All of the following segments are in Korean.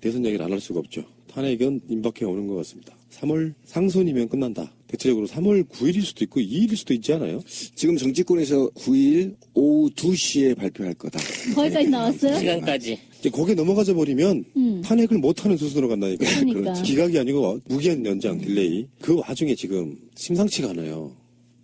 대선 얘기를 안 할 수가 없죠. 탄핵은 임박해 오는 것 같습니다. 3월 상순이면 끝난다. 대체적으로 3월 9일일 수도 있고 2일일 수도 있지 않아요? 지금 정치권에서 9일 오후 2시에 발표할 거다. 거기까지 나왔어요? 시간까지. 이제 거기에 넘어가져 버리면 탄핵을 못하는 수순으로 간다니까. 그러니까. 기각이 아니고 무기한 연장 딜레이. 그 와중에 지금 심상치가 않아요.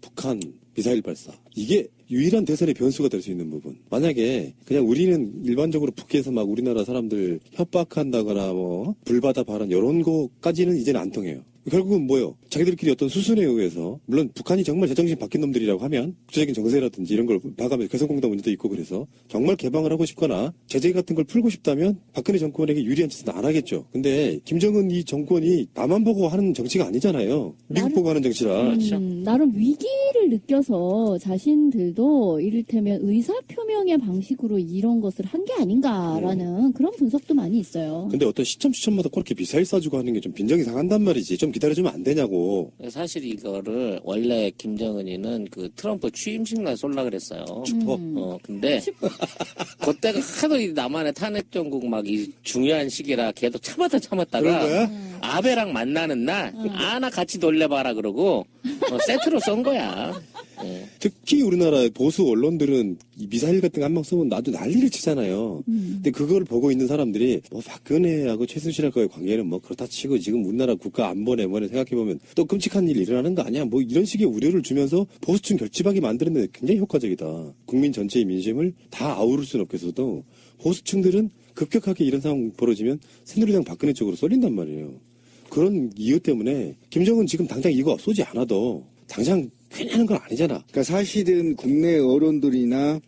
북한 미사일 발사. 이게 유일한 대선의 변수가 될 수 있는 부분. 만약에 그냥 우리는 일반적으로 북에서 막 우리나라 사람들 협박한다거나 뭐 불바다 발언 이런 거까지는 이제는 안 통해요. 결국은 뭐요? 자기들끼리 어떤 수순에 의해서 물론 북한이 정말 제정신 바뀐 놈들이라고 하면 구체적인 정세라든지 이런 걸 봐가면서 개성공단 문제도 있고 그래서 정말 개방을 하고 싶거나 제재 같은 걸 풀고 싶다면 박근혜 정권에게 유리한 짓은 안 하겠죠. 근데 김정은 이 정권이 나만 보고 하는 정치가 아니잖아요. 미국 보고 하는 정치라. 나름 위기를 느껴서 자신들도 이를테면 의사표명의 방식으로 이런 것을 한 게 아닌가라는 그런 분석도 많이 있어요. 근데 어떤 시점마다 그렇게 미사일 쏴주고 하는 게 좀 빈정이 상한단 말이지. 좀 기다려주면 안 되냐고. 사실 이거를 원래 김정은이는 그 트럼프 취임식 날 쏠라 그랬어요. 근데 그때가 하도 이 남한의 탄핵 정국 막 이 중요한 시기라 계속 참았다가 그런 거야? 아베랑 만나는 날 나 같이 놀래봐라 그러고 세트로 쏜 거야. 특히 우리나라 보수 언론들은 이 미사일 같은 거 한 방 쏘면 나도 난리를 치잖아요. 근데 그걸 보고 있는 사람들이 뭐 박근혜하고 최순실하고의 관계는 뭐 그렇다 치고 지금 우리나라 국가 안보네 뭐네 생각해보면 또 끔찍한 일이 일어나는 거 아니야? 뭐 이런 식의 우려를 주면서 보수층 결집하게 만드는 데 굉장히 효과적이다. 국민 전체의 민심을 다 아우를 수는 없겠어도 보수층들은 급격하게 이런 상황 벌어지면 새누리당 박근혜 쪽으로 쏠린단 말이에요. 그런 이유 때문에 김정은 지금 당장 이거 쏘지 않아도 당장 괜히 하는 건 아니잖아. 그러니까 사실은 국내 언론들이나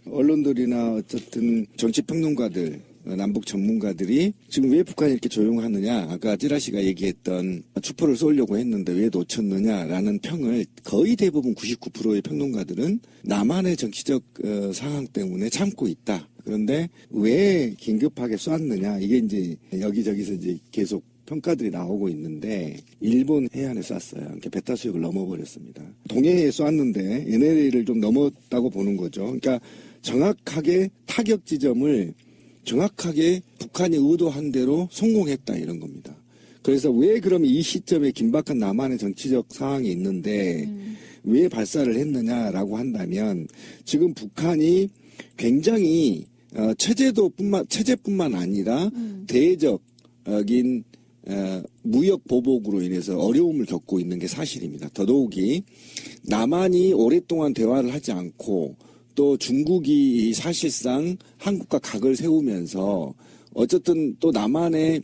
어쨌든 정치평론가들, 남북 전문가들이 지금 왜 북한이 이렇게 조용하느냐, 아까 찌라시가 얘기했던 추포를 쏘려고 했는데 왜 놓쳤느냐라는 평을 거의 대부분 99%의 평론가들은 남한의 정치적 상황 때문에 참고 있다. 그런데 왜 긴급하게 쐈느냐, 이게 이제 여기저기서 이제 계속 평가들이 나오고 있는데 일본 해안에 쐈어요. 그러니까 배타 수역을 넘어버렸습니다. 동해에 쐈는데 NLA를 좀 넘었다고 보는 거죠. 그러니까 정확하게 타격 지점을 정확하게 북한이 의도한 대로 성공했다 이런 겁니다. 그래서 왜 그러면 이 시점에 긴박한 남한의 정치적 상황이 있는데 왜 발사를 했느냐라고 한다면 지금 북한이 굉장히 체제뿐만 아니라 대외적인 무역 보복으로 인해서 어려움을 겪고 있는 게 사실입니다. 더더욱이 남한이 오랫동안 대화를 하지 않고 또 중국이 사실상 한국과 각을 세우면서 어쨌든 또 남한의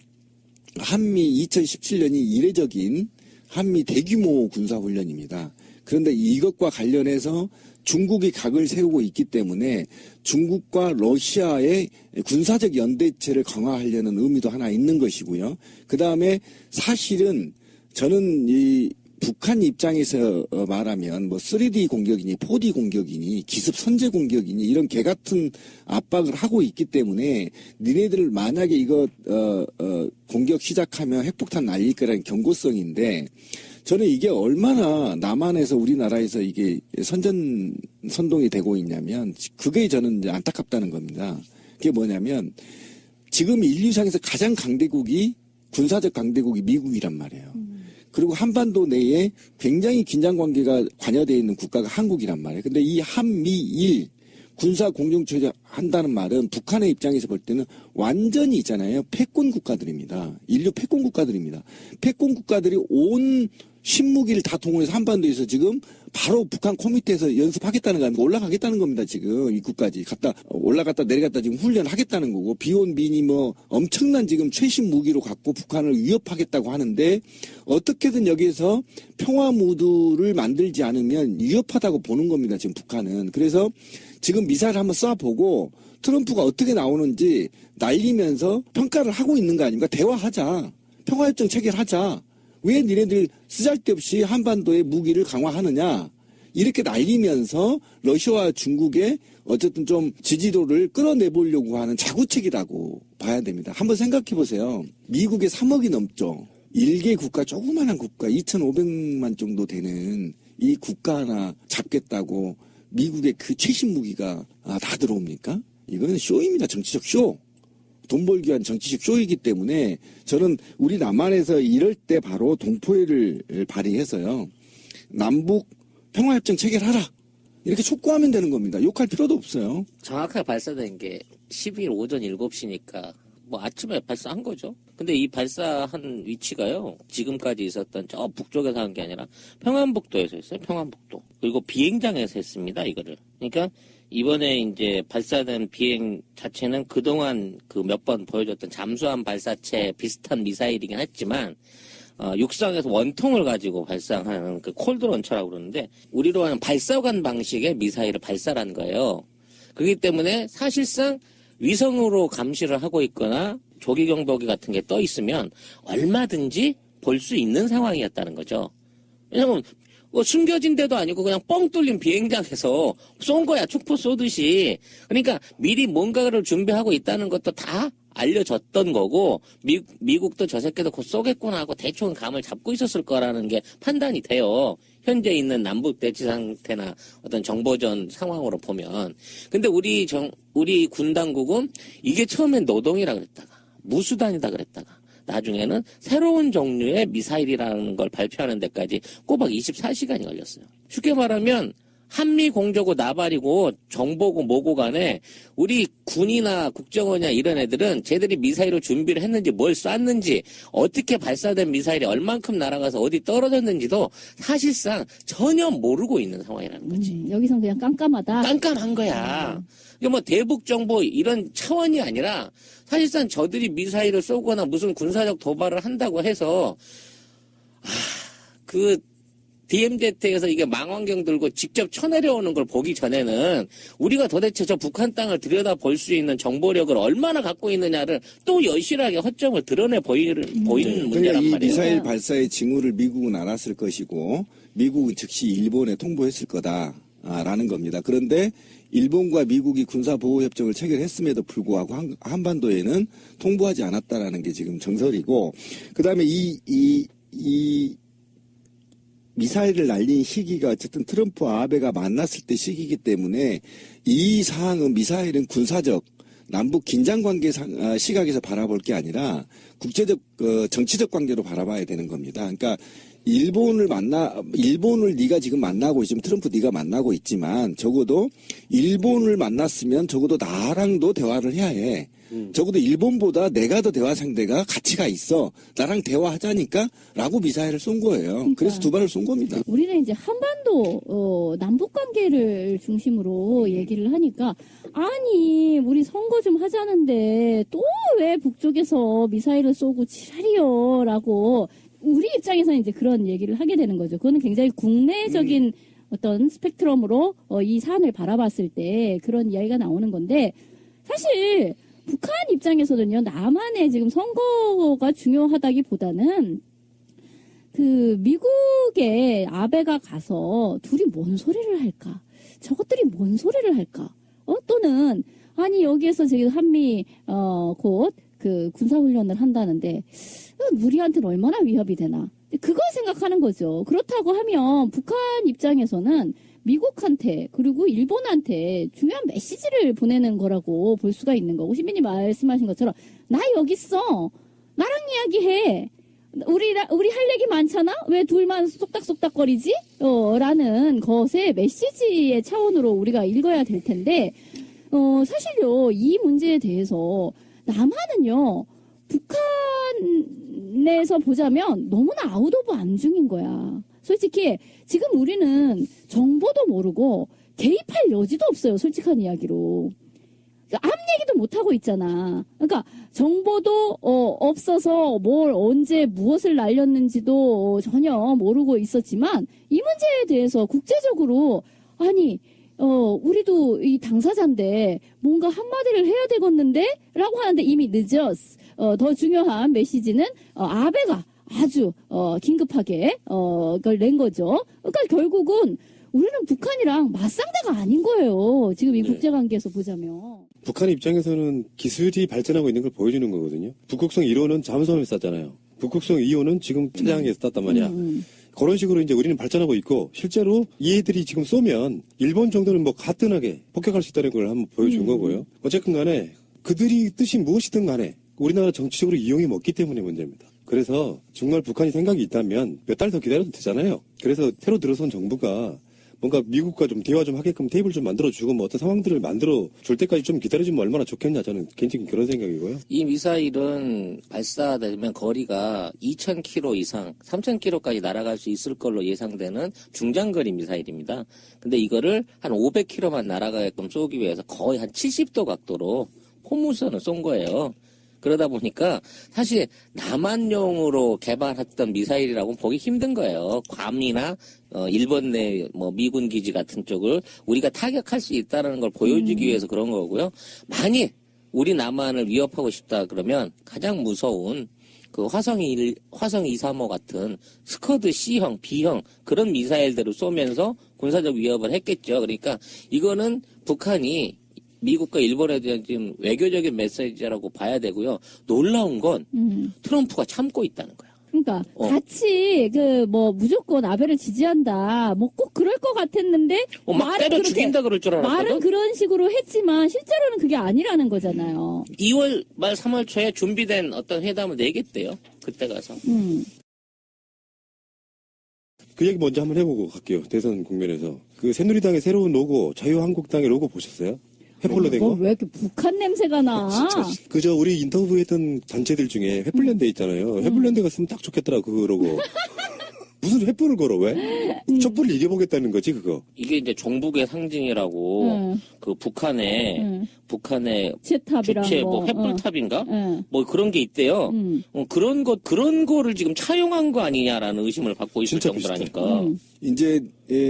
한미 2017년이 이례적인 한미 대규모 군사훈련입니다. 그런데 이것과 관련해서 중국이 각을 세우고 있기 때문에 중국과 러시아의 군사적 연대체를 강화하려는 의미도 하나 있는 것이고요. 그 다음에 사실은 저는 이 북한 입장에서 말하면 뭐 3D 공격이니 4D 공격이니 기습 선제 공격이니 이런 개 같은 압박을 하고 있기 때문에 니네들 만약에 이거 공격 시작하면 핵폭탄 날릴 거라는 경고성인데 저는 이게 얼마나 남한에서 우리나라에서 이게 선동이 되고 있냐면 그게 저는 이제 안타깝다는 겁니다. 그게 뭐냐면 지금 인류상에서 가장 강대국이 군사적 강대국이 미국이란 말이에요. 그리고 한반도 내에 굉장히 긴장 관계가 관여되어 있는 국가가 한국이란 말이에요. 근데 이 한미일 군사 공동체제 한다는 말은 북한의 입장에서 볼 때는 완전히 있잖아요. 패권 국가들입니다. 인류 패권 국가들입니다. 패권 국가들이 온 신무기를 다 동원해서 한반도에서 지금 바로 북한 코밑에서 연습하겠다는 거 아닙니까? 올라가겠다는 겁니다. 지금 입구까지 올라갔다 내려갔다 지금 훈련하겠다는 거고 비온비니 뭐 엄청난 지금 최신 무기로 갖고 북한을 위협하겠다고 하는데 어떻게든 여기에서 평화 무드를 만들지 않으면 위협하다고 보는 겁니다. 지금 북한은. 그래서 지금 미사일 한번 쏴보고 트럼프가 어떻게 나오는지 날리면서 평가를 하고 있는 거 아닙니까? 대화하자. 평화협정 체결하자. 왜 니네들 쓰잘데없이 한반도의 무기를 강화하느냐. 이렇게 날리면서 러시아와 중국의 어쨌든 좀 지지도를 끌어내보려고 하는 자구책이라고 봐야 됩니다. 한번 생각해 보세요. 미국의 3억이 넘죠. 1개 국가, 조그만한 국가, 2,500만 정도 되는 이 국가 하나 잡겠다고 미국의 그 최신 무기가 다 들어옵니까? 이거는 쇼입니다. 정치적 쇼. 돈 벌기 위한 정치적 쇼이기 때문에 저는 우리 남한에서 이럴 때 바로 동포회를 발휘해서요. 남북 평화협정 체결하라. 이렇게 촉구하면 되는 겁니다. 욕할 필요도 없어요. 정확하게 발사된 게 12일 오전 7시니까 뭐 아침에 발사한 거죠. 근데 이 발사한 위치가요. 지금까지 있었던 저 북쪽에서 한 게 아니라 평안북도에서 했어요. 평안북도. 그리고 비행장에서 했습니다. 이거를. 그러니까 이번에 이제 발사된 비행 자체는 그동안 그 몇 번 보여줬던 잠수함 발사체 비슷한 미사일이긴 했지만 육상에서 원통을 가지고 발사하는 그 콜드런처라고 그러는데 우리로 하는 발사관 방식의 미사일을 발사한 거예요. 그렇기 때문에 사실상 위성으로 감시를 하고 있거나 조기 경보기 같은 게 떠 있으면 얼마든지 볼 수 있는 상황이었다는 거죠. 왜냐면 뭐 숨겨진 데도 아니고 그냥 뻥 뚫린 비행장에서 쏜 거야. 축포 쏘듯이. 그러니까 미리 뭔가를 준비하고 있다는 것도 다 알려졌던 거고 미국도 저 새끼도 곧 쏘겠구나 하고 대충 감을 잡고 있었을 거라는 게 판단이 돼요. 현재 있는 남북 대치 상태나 어떤 정보전 상황으로 보면. 근데 우리 군 당국은 이게 처음엔 노동이라 그랬다가 무수단이다 그랬다가 나중에는 새로운 종류의 미사일이라는 걸 발표하는 데까지 꼬박 24시간이 걸렸어요. 쉽게 말하면 한미 공조고 나발이고 정보고 뭐고 간에 우리 군이나 국정원이나 이런 애들은 쟤들이 미사일을 준비를 했는지 뭘 쐈는지 어떻게 발사된 미사일이 얼만큼 날아가서 어디 떨어졌는지도 사실상 전혀 모르고 있는 상황이라는 거지. 여기선 그냥 깜깜하다. 깜깜한 거야. 이게 뭐 대북 정보 이런 차원이 아니라 사실상 저들이 미사일을 쏘거나 무슨 군사적 도발을 한다고 해서 그 DMZ에서 이게 망원경 들고 직접 쳐내려오는 걸 보기 전에는 우리가 도대체 저 북한 땅을 들여다 볼 수 있는 정보력을 얼마나 갖고 있느냐를 또 여실하게 허점을 드러내 보이는 문제란 그러니까 이 말이에요. 미사일 발사의 징후를 미국은 알았을 것이고 미국은 즉시 일본에 통보했을 거다라는 겁니다. 그런데 일본과 미국이 군사보호협정을 체결했음에도 불구하고 한반도에는 통보하지 않았다라는 게 지금 정설이고 그다음에 이 미사일을 날린 시기가 어쨌든 트럼프와 아베가 만났을 때 시기이기 때문에 이 사항은 미사일은 군사적 남북 긴장관계 시각에서 바라볼 게 아니라 국제적 정치적 관계로 바라봐야 되는 겁니다. 그러니까 일본을 네가 지금 만나고 있지만 트럼프 네가 만나고 있지만 적어도 일본을 만났으면 적어도 나랑도 대화를 해야 해. 적어도 일본보다 내가 더 대화 상대가 가치가 있어. 나랑 대화하자니까 라고 미사일을 쏜 거예요. 그러니까. 그래서 두 발을 쏜 겁니다. 우리는 이제 한반도 남북 관계를 중심으로 얘기를 하니까 아니 우리 선거 좀 하자는데 또 왜 북쪽에서 미사일을 쏘고 지랄이요라고 우리 입장에서는 이제 그런 얘기를 하게 되는 거죠. 그거는 굉장히 국내적인 어떤 스펙트럼으로 이 사안을 바라봤을 때 그런 이야기가 나오는 건데 사실 북한 입장에서는요, 남한의 지금 선거가 중요하다기보다는 그 미국의 아베가 가서 둘이 뭔 소리를 할까? 저것들이 뭔 소리를 할까? 또는 아니 여기에서 지금 한미 곧 그 군사훈련을 한다는데 우리한테는 얼마나 위협이 되나? 그걸 생각하는 거죠. 그렇다고 하면 북한 입장에서는 미국한테 그리고 일본한테 중요한 메시지를 보내는 거라고 볼 수가 있는 거고 시민이 말씀하신 것처럼 나 여기 있어. 나랑 이야기해. 우리 할 얘기 많잖아? 왜 둘만 쏙닥쏙닥거리지? 라는 것의 메시지의 차원으로 우리가 읽어야 될 텐데 사실요 이 문제에 대해서 남한은요 북한에서 보자면 너무나 아웃 오브 안중인 거야. 솔직히 지금 우리는 정보도 모르고 개입할 여지도 없어요. 솔직한 이야기로. 앞 얘기도 못하고 있잖아. 그러니까 정보도 없어서 뭘 언제 무엇을 날렸는지도 전혀 모르고 있었지만 이 문제에 대해서 국제적으로 아니 우리도 이 당사자인데 뭔가 한마디를 해야 되겠는데 라고 하는데 이미 늦었어. 더 중요한 메시지는 아베가 아주 긴급하게 그걸 낸 거죠. 그러니까 결국은 우리는 북한이랑 맞상대가 아닌 거예요. 지금 이 국제관계에서 보자면. 북한 입장에서는 기술이 발전하고 있는 걸 보여주는 거거든요. 북극성 1호는 잠수함에 쐈잖아요. 북극성 2호는 지금 태양에서 쐈단 말이야. 그런 식으로 이제 우리는 발전하고 있고 실제로 이 애들이 지금 쏘면 일본 정도는 뭐 가뜩하게 폭격할 수 있다는 걸 한번 보여준 거고요. 어쨌든 간에 그들이 뜻이 무엇이든 간에 우리나라 정치적으로 이용이 먹기 때문에 문제입니다. 그래서 정말 북한이 생각이 있다면 몇 달 더 기다려도 되잖아요. 그래서 새로 들어선 정부가 뭔가 미국과 좀 대화 좀 하게끔 테이블 좀 만들어주고 뭐 어떤 상황들을 만들어 줄 때까지 좀 기다려주면 얼마나 좋겠냐, 저는 개인적인 그런 생각이고요. 이 미사일은 발사되면 거리가 2,000km 이상, 3,000km까지 날아갈 수 있을 걸로 예상되는 중장거리 미사일입니다. 근데 이거를 한 500km만 날아가게끔 쏘기 위해서 거의 한 70도 각도로 포무선을 쏜 거예요. 그러다 보니까 사실 남한용으로 개발했던 미사일이라고는 보기 힘든 거예요. 괌이나 일본 내 뭐 미군 기지 같은 쪽을 우리가 타격할 수 있다는 걸 보여주기 위해서 그런 거고요. 만일 우리 남한을 위협하고 싶다 그러면 가장 무서운 그 화성 2, 3호 같은 스커드 C형, B형 그런 미사일들을 쏘면서 군사적 위협을 했겠죠. 그러니까 이거는 북한이 미국과 일본에 대한 지금 외교적인 메시지라고 봐야 되고요. 놀라운 건 트럼프가 참고 있다는 거야. 그러니까 같이 무조건 아베를 지지한다. 뭐 꼭 그럴 것 같았는데 막 때려 죽인다 그럴 줄 알았거든. 말은 그런 식으로 했지만 실제로는 그게 아니라는 거잖아요. 2월 말 3월 초에 준비된 어떤 회담을 내겠대요. 그때 가서. 그 얘기 먼저 한번 해보고 갈게요. 대선 국면에서. 그 새누리당의 새로운 로고, 자유한국당의 로고 보셨어요? 횃불로 된 거? 왜 이렇게 북한 냄새가 나? 그저 우리 인터뷰했던 단체들 중에 횃불랜드 있잖아요. 횃불랜드가 쓰면 딱 좋겠더라고, 그 로고. 무슨 횃불을 걸어, 왜? 촛불을 이겨보겠다는 거지, 그거. 이게 이제 종북의 상징이라고 그 북한의 제탑이랑 주체 뭐 횃불탑인가? 응. 뭐 그런 게 있대요. 그런 거를 지금 차용한 거 아니냐라는 의심을 받고 있을 진짜 정도라니까. 이제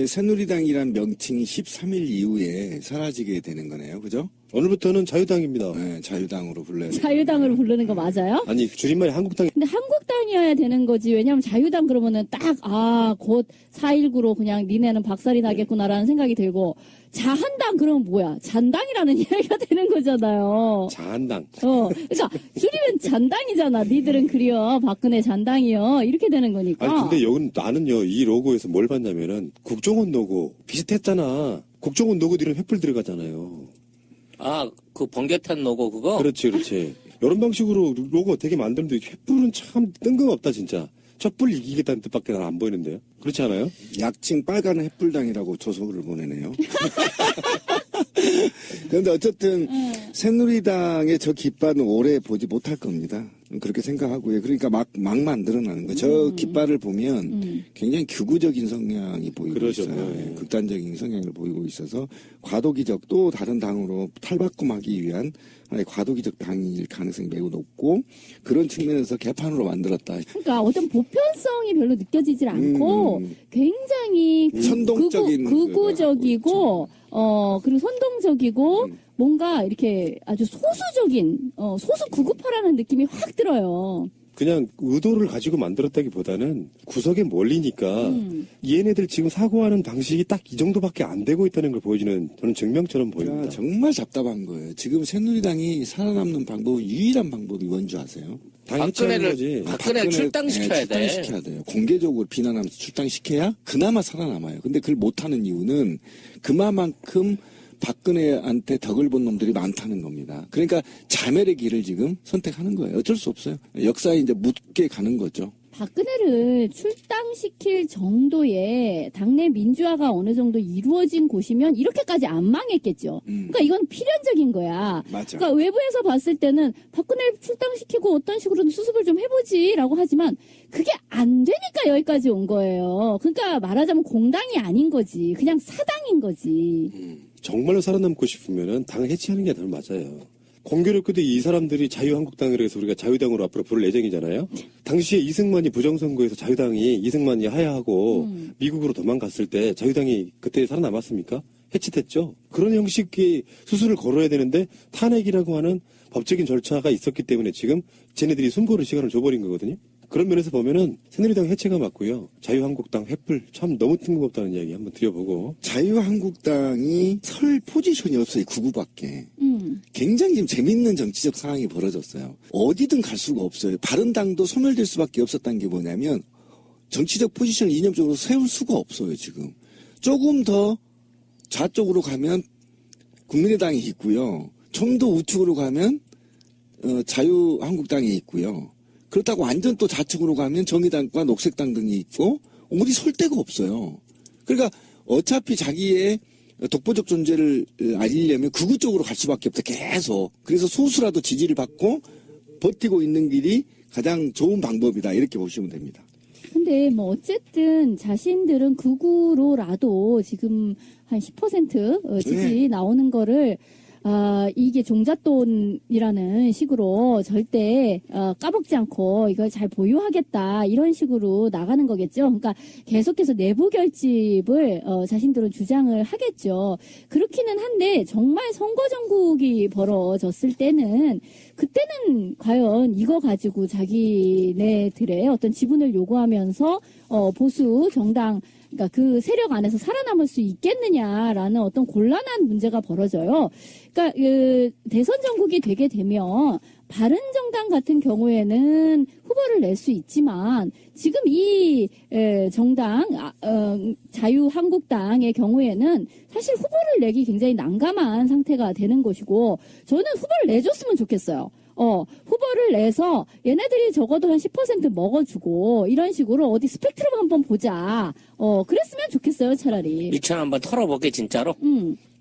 새누리당이란 명칭이 13일 이후에 사라지게 되는 거네요. 그죠? 오늘부터는 자유당입니다. 네, 자유당으로 불러야 돼요. 자유당으로 부르는 거 맞아요? 아니, 줄임말이 한국당. 근데 한국당이어야 되는 거지. 왜냐면 자유당 그러면은 곧 4.19로 그냥 니네는 박살이 나겠구나라는 생각이 들고, 자한당 그러면 뭐야? 잔당이라는 이야기가 되는 거잖아요. 자한당. 그러니까 줄이면 잔당이잖아. 니들은 그려. 박근혜 잔당이요. 이렇게 되는 거니까. 아니, 근데 나는요, 이 로고에서 뭘 봤냐면은, 국정원 로고, 비슷했잖아. 국정원 로고도 이런 횃불 들어가잖아요. 그 번개탄 로고 그거? 그렇지. 이런 방식으로 로고 되게 만드는데 횃불은 참 뜬금없다 진짜. 촛불 이기겠다는 뜻밖에 난 안 보이는데요. 그렇지 않아요? 약칭 빨간 횃불당이라고 조서를 보내네요. 그런데 어쨌든 새누리당의 저 깃발은 오래 보지 못할 겁니다. 그렇게 생각하고요. 그러니까 막 만들어나는 거예요. 저 깃발을 보면 굉장히 극우적인 성향이 보이고 그러죠. 있어요. 예, 극단적인 성향을 보이고 있어서 과도기적 또 다른 당으로 탈바꿈하기 위한 하나의 과도기적 당일 가능성이 매우 높고 그런 측면에서 개판으로 만들었다. 그러니까 어떤 보편성이 별로 느껴지질 않고 굉장히 선동적인 극우적이고 그리고 선동적이고 뭔가 이렇게 아주 소수적인 소수 구급파라는 느낌이 확 들어요. 그냥 의도를 가지고 만들었다기보다는 구석에 몰리니까 얘네들 지금 사고하는 방식이 딱 이 정도밖에 안 되고 있다는 걸 보여주는 저는 증명처럼 보입니다. 정말 답답한 거예요. 지금 새누리당이 살아남는 방법은 유일한 방법이 뭔지 아세요? 박근혜를 출당시켜야 돼. 출당시켜야 돼요. 공개적으로 비난하면서 출당시켜야 그나마 살아남아요. 근데 그걸 못하는 이유는 그만큼 박근혜한테 덕을 본 놈들이 많다는 겁니다. 그러니까 자멸의 길을 지금 선택하는 거예요. 어쩔 수 없어요. 역사에 이제 묻게 가는 거죠. 박근혜를 출당시킬 정도의 당내 민주화가 어느 정도 이루어진 곳이면 이렇게까지 안 망했겠죠. 그러니까 이건 필연적인 거야. 맞아. 그러니까 외부에서 봤을 때는 박근혜를 출당시키고 어떤 식으로든 수습을 좀 해보지라고 하지만 그게 안 되니까 여기까지 온 거예요. 그러니까 말하자면 공당이 아닌 거지. 그냥 사당인 거지. 정말로 살아남고 싶으면은 당을 해체하는 게 더 맞아요. 공교롭게도 이 사람들이 자유한국당이라 해서 우리가 자유당으로 앞으로 부를 예정이잖아요. 당시에 이승만이 부정선거에서 자유당이 이승만이 하야하고 미국으로 도망갔을 때 자유당이 그때 살아남았습니까? 해체됐죠. 그런 형식의 수술을 걸어야 되는데 탄핵이라고 하는 법적인 절차가 있었기 때문에 지금 쟤네들이 숨고를 시간을 줘버린 거거든요. 그런 면에서 보면은 새누리당 해체가 맞고요. 자유한국당 횃불 참 너무 뜬금없다는 이야기 한번 드려보고. 자유한국당이 설 포지션이 없어요. 구구밖에. 굉장히 지금 재밌는 정치적 상황이 벌어졌어요. 어디든 갈 수가 없어요. 바른당도 소멸될 수밖에 없었던 게 뭐냐면 정치적 포지션을 이념적으로 세울 수가 없어요. 지금. 조금 더 좌쪽으로 가면 국민의당이 있고요. 좀 더 우측으로 가면 자유한국당이 있고요. 그렇다고 완전 또 좌측으로 가면 정의당과 녹색당 등이 있고 어디 설 데가 없어요. 그러니까 어차피 자기의 독보적 존재를 알리려면 극우 쪽으로 갈 수밖에 없다. 계속. 그래서 소수라도 지지를 받고 버티고 있는 길이 가장 좋은 방법이다. 이렇게 보시면 됩니다. 근데 뭐 어쨌든 자신들은 극우로라도 지금 한 10% 지지 네. 나오는 거를 이게 종잣돈이라는 식으로 절대 까먹지 않고 이걸 잘 보유하겠다 이런 식으로 나가는 거겠죠. 그러니까 계속해서 내부 결집을 자신들은 주장을 하겠죠. 그렇기는 한데 정말 선거 전국이 벌어졌을 때는 그때는 과연 이거 가지고 자기네들의 어떤 지분을 요구하면서 보수 정당 그러니까 그 세력 안에서 살아남을 수 있겠느냐라는 어떤 곤란한 문제가 벌어져요. 그러니까 대선 전국이 되게 되면 바른정당 같은 경우에는 후보를 낼 수 있지만 지금 이 정당 자유한국당의 경우에는 사실 후보를 내기 굉장히 난감한 상태가 되는 것이고 저는 후보를 내줬으면 좋겠어요. 후보를 내서 얘네들이 적어도 한 10% 먹어주고 이런 식으로 어디 스펙트럼 한번 보자. 그랬으면 좋겠어요, 차라리. 미천 한번 털어보게 진짜로.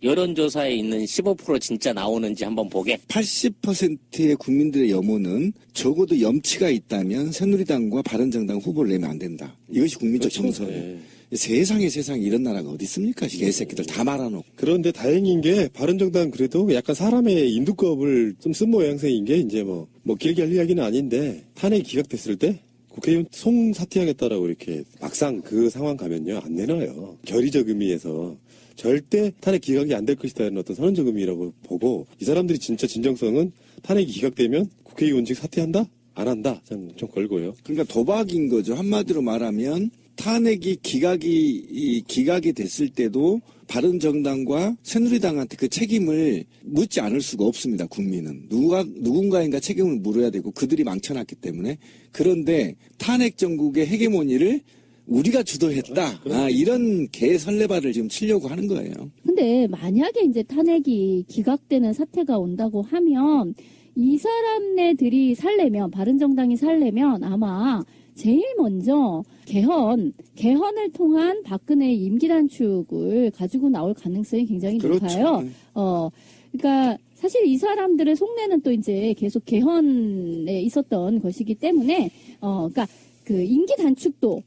여론조사에 있는 15% 진짜 나오는지 한번 보게. 80%의 국민들의 염원은 적어도 염치가 있다면 새누리당과 바른정당 후보를 내면 안 된다. 이것이 국민적 그렇죠. 정서예요. 네. 세상에 이런 나라가 어디 있습니까? 개새끼들 다 말아놓고. 그런데 다행인 게 바른정당 그래도 약간 사람의 인두껍을 좀 쓴 모양새인 게 이제 뭐 길게 할 이야기는 아닌데 탄핵이 기각됐을 때 국회의원 송사퇴하겠다라고 이렇게 막상 그 상황 가면요 안 내놔요. 결의적 의미에서 절대 탄핵 기각이 안 될 것이다라는 어떤 선언적 의미라고 보고 이 사람들이 진짜 진정성은 탄핵이 기각되면 국회의원직 사퇴한다? 안 한다? 좀 걸고요. 그러니까 도박인 거죠. 한마디로 말하면 탄핵이 기각이 됐을 때도 바른정당과 새누리당한테 그 책임을 묻지 않을 수가 없습니다. 국민은 누군가인가 책임을 물어야 되고 그들이 망쳐놨기 때문에. 그런데 탄핵 정국의 헤게모니를 우리가 주도했다. 이런 개설레발을 지금 치려고 하는 거예요. 근데 만약에 이제 탄핵이 기각되는 사태가 온다고 하면 이 사람네들이 살려면 바른정당이 살려면 아마 제일 먼저 개헌을 통한 박근혜 임기 단축을 가지고 나올 가능성이 굉장히 그렇죠. 높아요. 그러니까 사실 이 사람들의 속내는 또 이제 계속 개헌에 있었던 것이기 때문에 그러니까 그 임기 단축도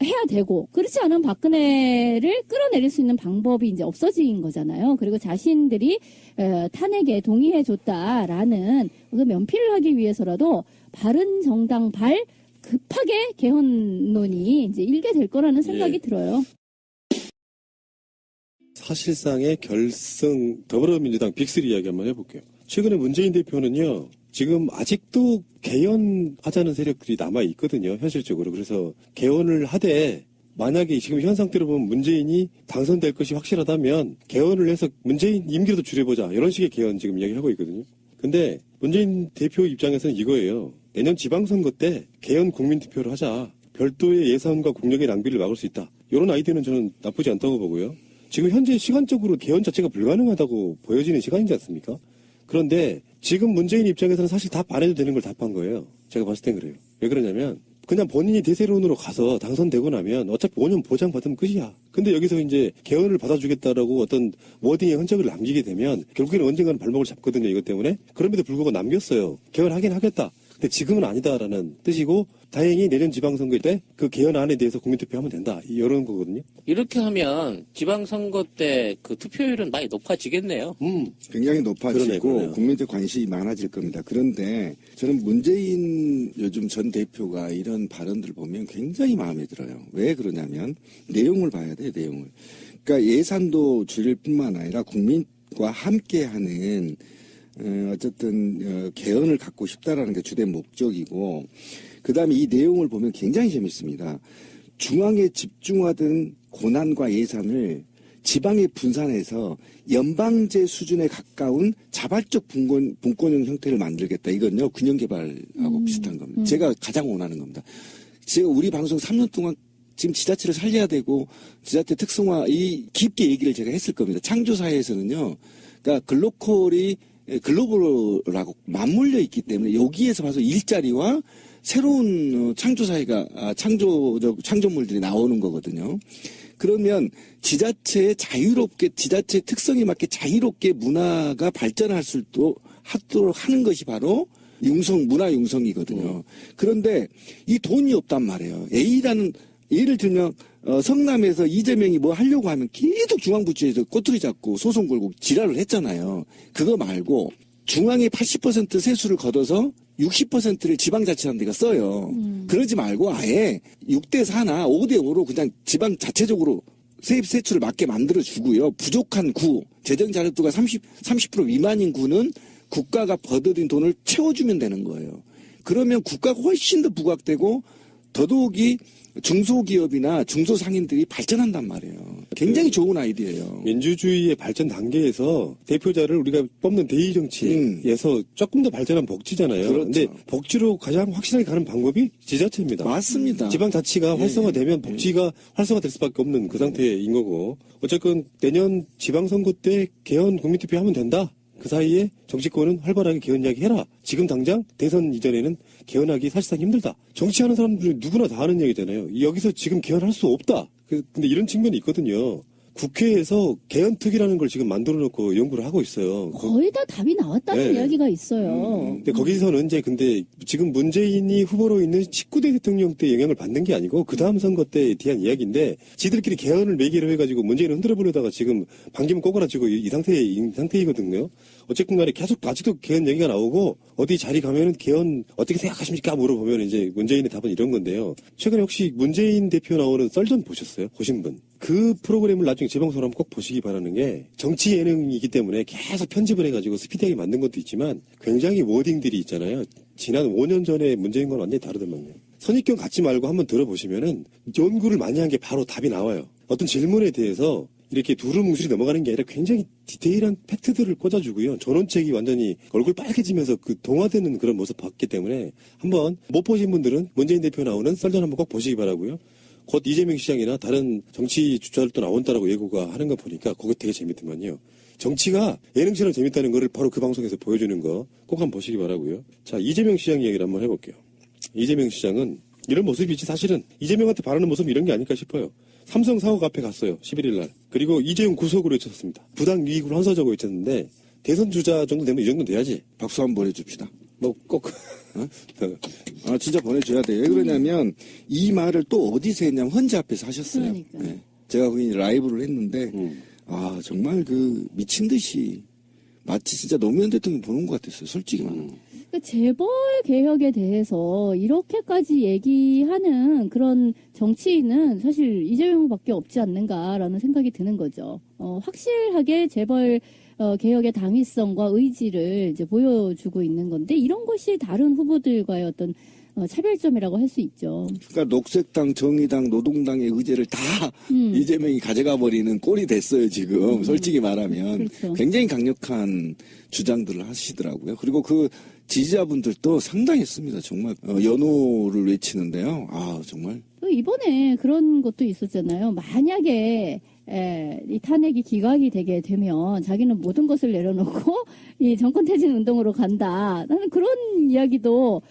해야 되고 그렇지 않으면 박근혜를 끌어내릴 수 있는 방법이 이제 없어진 거잖아요. 그리고 자신들이 탄핵에 동의해줬다라는 그 면피를 하기 위해서라도 바른정당 급하게 개헌론이 이제 일게 될 거라는 생각이 들어요. 사실상의 결승 더불어민주당 빅3 이야기 한번 해볼게요. 최근에 문재인 대표는요. 지금 아직도 개헌하자는 세력들이 남아있거든요. 현실적으로. 그래서 개헌을 하되 만약에 지금 현 상태로 보면 문재인이 당선될 것이 확실하다면 개헌을 해서 문재인 임기라도 줄여보자. 이런 식의 개헌 지금 이야기하고 있거든요. 근데 문재인 대표 입장에서는 이거예요. 내년 지방선거 때 개헌 국민투표를 하자. 별도의 예산과 국력의 낭비를 막을 수 있다. 이런 아이디어는 저는 나쁘지 않다고 보고요. 지금 현재 시간적으로 개헌 자체가 불가능하다고 보여지는 시간이지 않습니까? 그런데 지금 문재인 입장에서는 사실 답 안 해도 되는 걸 답한 거예요. 제가 봤을 땐 그래요. 왜 그러냐면 그냥 본인이 대세론으로 가서 당선되고 나면 어차피 5년 보장받으면 끝이야. 근데 여기서 이제 개헌을 받아주겠다라고 어떤 워딩의 흔적을 남기게 되면 결국에는 언젠가는 발목을 잡거든요. 이것 때문에. 그럼에도 불구하고 남겼어요. 개헌하긴 하겠다. 근데 지금은 아니다라는 뜻이고 다행히 내년 지방선거 때 그 개헌안에 대해서 국민투표하면 된다. 이런 거거든요. 이렇게 하면 지방선거 때 그 투표율은 많이 높아지겠네요. 굉장히 높아지고 그러네요. 국민들 관심이 많아질 겁니다. 그런데 저는 문재인 요즘 전 대표가 이런 발언들을 보면 굉장히 마음에 들어요. 왜 그러냐면 내용을 봐야 돼요. 내용을. 그러니까 예산도 줄일 뿐만 아니라 국민과 함께하는 어쨌든 개헌을 갖고 싶다라는 게 주된 목적이고 그다음에 이 내용을 보면 굉장히 재밌습니다. 중앙에 집중하던 고난과 예산을 지방에 분산해서 연방제 수준에 가까운 자발적 분권형 형태를 만들겠다. 이건요 균형개발하고 비슷한 겁니다. 제가 가장 원하는 겁니다. 제가 우리 방송 3년 동안 지금 지자체를 살려야 되고 지자체 특성화 이 깊게 얘기를 제가 했을 겁니다. 창조사회에서는요. 그러니까 글로컬이 글로벌하고 맞물려 있기 때문에 여기에서 봐서 일자리와 새로운 창조 사회가 창조물들이 나오는 거거든요. 그러면 지자체의 자유롭게 지자체 특성에 맞게 자유롭게 문화가 발전할 수 하도록 하는 것이 바로 문화 융성이거든요. 그런데 이 돈이 없단 말이에요. A라는 예를 들면 성남에서 이재명이 뭐 하려고 하면 계속 중앙부처에서 꼬투리 잡고 소송 걸고 지랄을 했잖아요. 그거 말고 중앙의 80% 세수를 걷어서 60%를 지방자치하는 데가 써요. 그러지 말고 아예 6대4나 5대5로 그냥 지방 자체적으로 세입 세출을 맞게 만들어주고요. 부족한 구, 재정 자립도가 30% 미만인 구는 국가가 버들인 돈을 채워주면 되는 거예요. 그러면 국가가 훨씬 더 부각되고 더더욱이 중소기업이나 중소상인들이 발전한단 말이에요. 굉장히 좋은 아이디어예요. 민주주의의 발전 단계에서 대표자를 우리가 뽑는 대의 정치에서 조금 더 발전한 복지잖아요. 그런데 그렇죠. 복지로 가장 확실하게 가는 방법이 지자체입니다. 맞습니다. 지방자치가 활성화되면 복지가 활성화될 수밖에 없는 그 상태인 거고 어쨌건 내년 지방선거 때 개헌 국민투표 하면 된다. 그 사이에 정치권은 활발하게 개헌 이야기 해라. 지금 당장 대선 이전에는 개헌하기 사실상 힘들다. 정치하는 사람들이 누구나 다 하는 얘기잖아요. 여기서 지금 개헌할 수 없다. 근데 이런 측면이 있거든요. 국회에서 개헌특위라는 걸 지금 만들어 놓고 연구를 하고 있어요. 거의 다 답이 나왔다는 네. 이야기가 있어요. 근데 거기서는 이제 근데 지금 문재인이 후보로 있는 19대 대통령 때 영향을 받는 게 아니고 그 다음 선거 때에 대한 이야기인데 지들끼리 개헌을 매개로 해가지고 문재인을 흔들어 보려다가 지금 반기문 꼬그라지고 이 상태이거든요. 어쨌든 간에 계속 아직도 개헌 얘기가 나오고 어디 자리 가면은 개헌 어떻게 생각하십니까 물어보면 이제 문재인의 답은 이런 건데요. 최근에 혹시 문재인 대표 나오는 썰전 보셨어요? 보신 분? 그 프로그램을 나중에 재방송을 한번 꼭 보시기 바라는 게 정치 예능이기 때문에 계속 편집을 해가지고 스피디하게 만든 것도 있지만 굉장히 워딩들이 있잖아요. 지난 5년 전에 문재인과는 완전히 다르더만요. 선입견 갖지 말고 한번 들어보시면은 연구를 많이 한 게 바로 답이 나와요. 어떤 질문에 대해서 이렇게 두루뭉술이 넘어가는 게 아니라 굉장히 디테일한 팩트들을 꽂아주고요. 전원책이 완전히 얼굴 빨개지면서 그 동화되는 그런 모습 봤기 때문에 한번 못 보신 분들은 문재인 대표 나오는 썰전 한번 꼭 보시기 바라고요. 곧 이재명 시장이나 다른 정치 주자들도 나온다라고 예고가 하는 거 보니까 그거 되게 재밌더만요. 정치가 예능처럼 재밌다는 거를 바로 그 방송에서 보여주는 거 꼭 한번 보시기 바라고요. 자, 이재명 시장 얘기를 한번 해볼게요. 이재명 시장은 이런 모습이지 사실은 이재명한테 바라는 모습이 이런 게 아닐까 싶어요. 삼성 사옥 앞에 갔어요. 11일 날. 그리고 이재용 구속으로 외쳤습니다. 부당 이익으로 헌서적으로 외쳤는데 대선 주자 정도 되면 이 정도 돼야지. 박수 한번 보내줍시다. 뭐 꼭. 진짜 보내줘야 돼요. 왜 그러냐면 이 말을 또 어디서 했냐면 헌재 앞에서 하셨어요. 그러니까요. 네. 제가 거기 라이브를 했는데 정말 그 미친 듯이 마치 진짜 노무현 대통령 보는 것 같았어요. 솔직히 말하면. 그러니까 재벌 개혁에 대해서 이렇게까지 얘기하는 그런 정치인은 사실 이재명밖에 없지 않는가라는 생각이 드는 거죠. 확실하게 재벌 개혁의 당위성과 의지를 이제 보여주고 있는 건데 이런 것이 다른 후보들과의 어떤 차별점이라고 할 수 있죠. 그러니까 녹색당, 정의당, 노동당의 의제를 다 이재명이 가져가 버리는 꼴이 됐어요 지금. 솔직히 말하면 그렇죠. 굉장히 강력한 주장들을 하시더라고요. 그리고 그 지지자분들도 상당했습니다. 정말 연호를 외치는데요. 정말. 이번에 그런 것도 있었잖아요. 만약에 이 탄핵이 기각이 되게 되면 자기는 모든 것을 내려놓고 이 정권 퇴진 운동으로 간다. 나는 그런 이야기도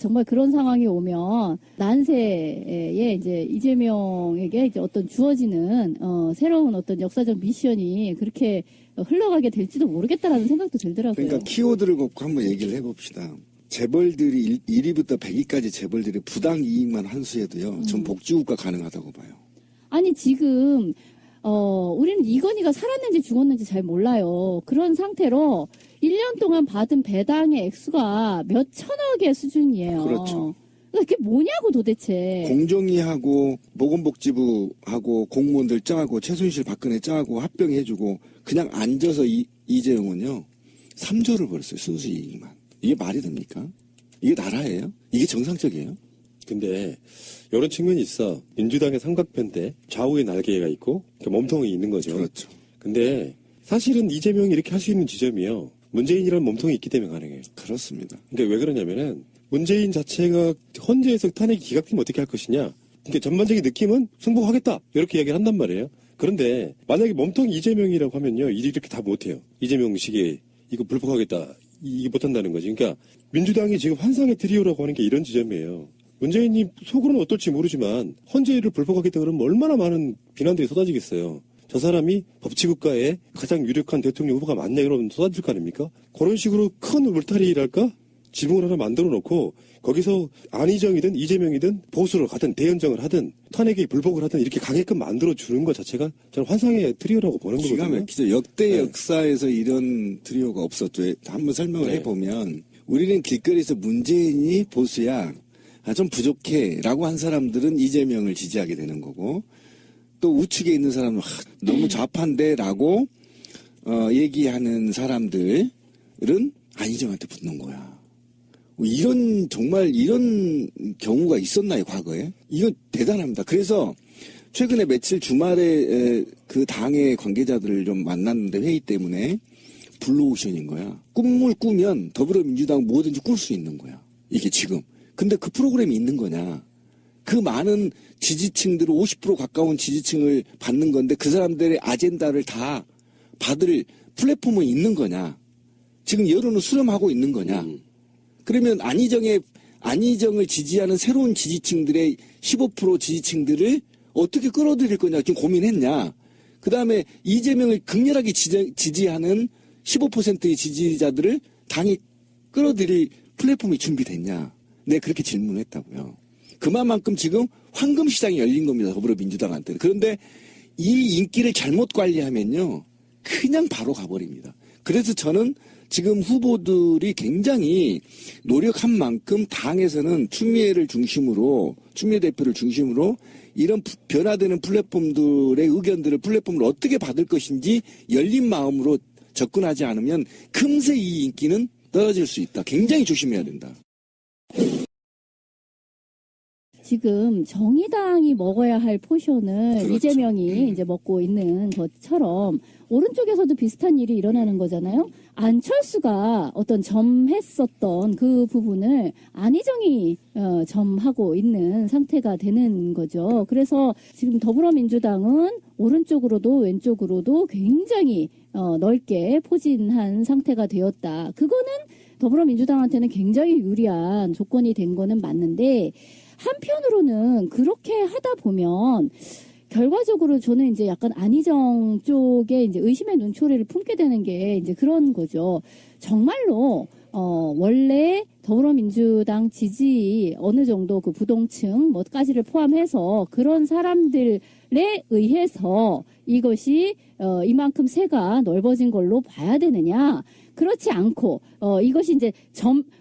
정말 그런 상황이 오면 난세에 이제 이재명에게 이제 어떤 주어지는 새로운 어떤 역사적 미션이 그렇게 흘러가게 될지도 모르겠다라는 생각도 들더라고요. 그러니까 키워드를 갖고 한번 얘기를 해봅시다. 재벌들이 1위부터 100위까지 재벌들이 부당 이익만 환수해도요. 전 복지국가 가능하다고 봐요. 아니 지금 우리는 이건희가 살았는지 죽었는지 잘 몰라요. 그런 상태로 1년 동안 받은 배당의 액수가 몇 천억의 수준이에요. 그렇죠. 그게 뭐냐고 도대체. 공정위하고 보건복지부하고 공무원들 짱하고 최순실 박근혜 짱하고 합병해주고 그냥 앉아서 이재용은요 3조를 벌었어요. 순수이익만. 이게 말이 됩니까? 이게 나라예요? 이게 정상적이에요? 근데 이런 측면이 있어. 민주당의 삼각편대 좌우에 날개가 있고 몸통이 있는 거죠. 그렇죠. 근데 사실은 이재명이 이렇게 할 수 있는 지점이요. 문재인이라는 몸통이 있기 때문에 가능해요. 그렇습니다. 그러니까 왜 그러냐면은 문재인 자체가 헌재에서 탄핵이 기각되면 어떻게 할 것이냐. 그러니까 전반적인 느낌은 승복하겠다. 이렇게 이야기를 한단 말이에요. 그런데 만약에 몸통이 이재명이라고 하면요. 이렇게 다 못해요. 이재명식의 이거 불복하겠다. 이게 못한다는 거지. 그러니까 민주당이 지금 환상의 트리오라고 하는 게 이런 지점이에요. 문재인이 속으로는 어떨지 모르지만 헌재를 불복하겠다 그러면 얼마나 많은 비난들이 쏟아지겠어요. 저 사람이 법치국가의 가장 유력한 대통령 후보가 맞냐 이러면 쏟아질 거 아닙니까? 그런 식으로 큰 울타리랄까? 지붕을 하나 만들어 놓고 거기서 안희정이든 이재명이든 보수로 가든 대연정을 하든 탄핵에 불복을 하든 이렇게 가게끔 만들어 주는 것 자체가 저는 환상의 트리오라고 보는 기가 거거든요. 막히죠. 역대 네. 역사에서 이런 트리오가 없었죠. 한번 설명을 네. 해보면 우리는 길거리에서 문재인이 보수야, 좀 부족해 라고 한 사람들은 이재명을 지지하게 되는 거고, 또 우측에 있는 사람은 너무 좌파인데 라고 얘기하는 사람들은 안희정한테 붙는 거야. 정말 이런 경우가 있었나요, 과거에? 이건 대단합니다. 그래서 최근에 며칠 주말에 그 당의 관계자들을 좀 만났는데 회의 때문에 블루오션인 거야. 꿈을 꾸면 더불어민주당 뭐든지 꿀 수 있는 거야. 이게 지금. 근데 그 프로그램이 있는 거냐. 그 많은 지지층들을 50% 가까운 지지층을 받는 건데 그 사람들의 아젠다를 다 받을 플랫폼은 있는 거냐. 지금 여론을 수렴하고 있는 거냐. 그러면 안희정을 지지하는 새로운 지지층들의 15% 지지층들을 어떻게 끌어들일 거냐 지금 고민했냐. 그 다음에 이재명을 극렬하게 지지하는 15%의 지지자들을 당이 끌어들일 플랫폼이 준비됐냐. 네, 그렇게 질문했다고요. 그만큼 지금 황금시장이 열린 겁니다. 더불어민주당한테는. 그런데 이 인기를 잘못 관리하면요. 그냥 바로 가버립니다. 그래서 저는 지금 후보들이 굉장히 노력한 만큼 당에서는 추미애 대표를 중심으로 이런 변화되는 플랫폼들의 의견들을 플랫폼을 어떻게 받을 것인지 열린 마음으로 접근하지 않으면 금세 이 인기는 떨어질 수 있다. 굉장히 조심해야 된다. 지금 정의당이 먹어야 할 포션을 그렇죠. 이재명이 이제 먹고 있는 것처럼 오른쪽에서도 비슷한 일이 일어나는 거잖아요. 안철수가 어떤 점했었던 그 부분을 안희정이 점하고 있는 상태가 되는 거죠. 그래서 지금 더불어민주당은 오른쪽으로도 왼쪽으로도 굉장히 넓게 포진한 상태가 되었다. 그거는 더불어민주당한테는 굉장히 유리한 조건이 된 거는 맞는데 한편으로는 그렇게 하다 보면 결과적으로 저는 이제 약간 안희정 쪽에 이제 의심의 눈초리를 품게 되는 게 이제 그런 거죠. 정말로 원래 더불어민주당 지지 어느 정도 그 부동층 뭐까지를 포함해서 그런 사람들에 의해서 이것이 이만큼 세가 넓어진 걸로 봐야 되느냐? 그렇지 않고 이것이 이제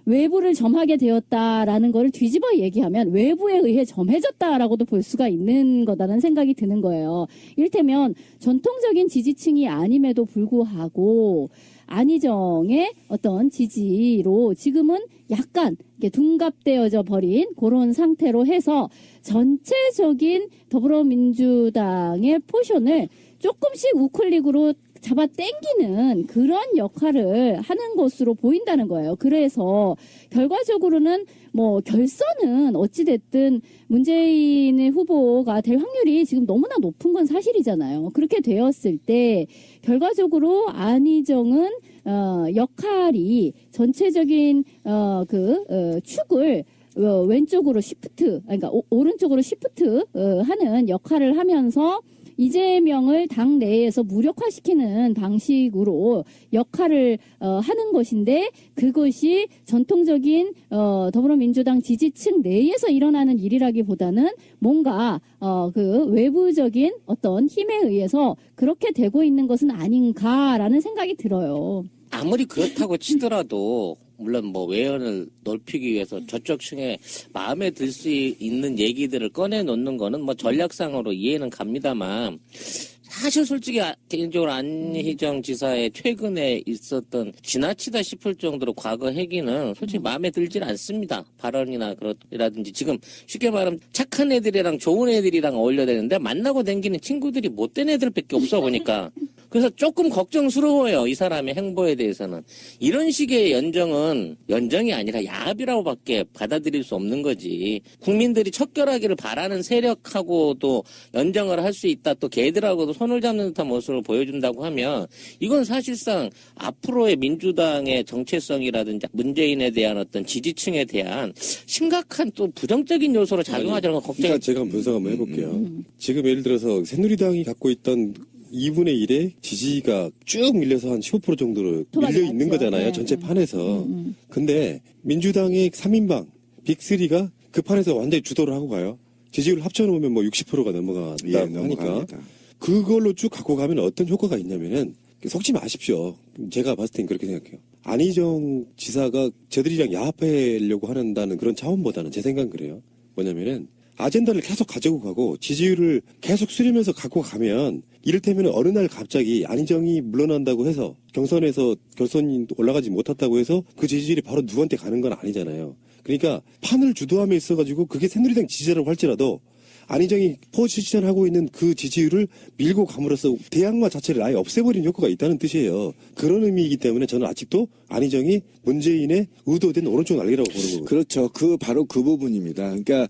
외부를 점하게 되었다라는 거를 뒤집어 얘기하면 외부에 의해 점해졌다라고도 볼 수가 있는 거다라는 생각이 드는 거예요. 이를테면 전통적인 지지층이 아님에도 불구하고 안희정의 어떤 지지로 지금은 약간 둔갑되어져 버린 그런 상태로 해서 전체적인 더불어민주당의 포션을 조금씩 우클릭으로 잡아 당기는 그런 역할을 하는 것으로 보인다는 거예요. 그래서 결과적으로는 뭐 결선은 어찌됐든 문재인의 후보가 될 확률이 지금 너무나 높은 건 사실이잖아요. 그렇게 되었을 때 결과적으로 안희정은 역할이 전체적인 축을 왼쪽으로 시프트, 그러니까 오른쪽으로 시프트 하는 역할을 하면서 이재명을 당 내에서 무력화시키는 방식으로 역할을 하는 것인데 그것이 전통적인 더불어민주당 지지층 내에서 일어나는 일이라기보다는 뭔가 그 외부적인 어떤 힘에 의해서 그렇게 되고 있는 것은 아닌가라는 생각이 들어요. 아무리 그렇다고 치더라도 물론 뭐 외연을 넓히기 위해서 저쪽 층에 마음에 들 수 있는 얘기들을 꺼내놓는 거는 뭐 전략상으로 이해는 갑니다만 사실 솔직히 개인적으로 안희정 지사의 최근에 있었던 지나치다 싶을 정도로 과거 행위는 솔직히 마음에 들질 않습니다. 발언이나 그렇라든지 지금 쉽게 말하면 착한 애들이랑 좋은 애들이랑 어울려야 되는데 만나고 댕기는 친구들이 못된 애들밖에 없어 보니까 그래서 조금 걱정스러워요. 이 사람의 행보에 대해서는. 이런 식의 연정이 아니라 야합이라고밖에 받아들일 수 없는 거지. 국민들이 척결하기를 바라는 세력하고도 연정을 할 수 있다. 또 걔들하고도 손을 잡는 듯한 모습을 보여준다고 하면 이건 사실상 앞으로의 민주당의 정체성이라든지 문재인에 대한 어떤 지지층에 대한 심각한 또 부정적인 요소로 작용하자는 건 걱정이. 그러니까 제가 한번 분석 한번 해볼게요. 지금 예를 들어서 새누리당이 갖고 있던 2분의 1의 지지가 쭉 밀려서 한 15% 정도로 밀려 있는 맞죠. 거잖아요. 네. 전체 판에서. 근데 민주당의 3인방 빅3가 그 판에서 완전히 주도를 하고 가요. 지지율 합쳐놓으면 뭐 60%가 넘어간다고 예, 하니까 넘어갑니다. 그걸로 쭉 갖고 가면 어떤 효과가 있냐면은 속지 마십시오. 제가 봤을 땐 그렇게 생각해요. 안희정 지사가 저들이랑 야합하려고 한다는 그런 차원보다는 제 생각은 그래요. 뭐냐면은 아젠다를 계속 가지고 가고 지지율을 계속 수렴해서 갖고 가면 이를테면 어느 날 갑자기 안희정이 물러난다고 해서 경선에서 결선이 올라가지 못했다고 해서 그 지지율이 바로 누구한테 가는 건 아니잖아요. 그러니까 판을 주도함에 있어가지고 그게 새누리당 지지자라고 할지라도 안희정이 포지션하고 있는 그 지지율을 밀고 감으로써 대항마 자체를 아예 없애버리는 효과가 있다는 뜻이에요. 그런 의미이기 때문에 저는 아직도 안희정이 문재인의 의도된 오른쪽 날개라고 보는 거거든요. 그렇죠. 바로 그 부분입니다. 그러니까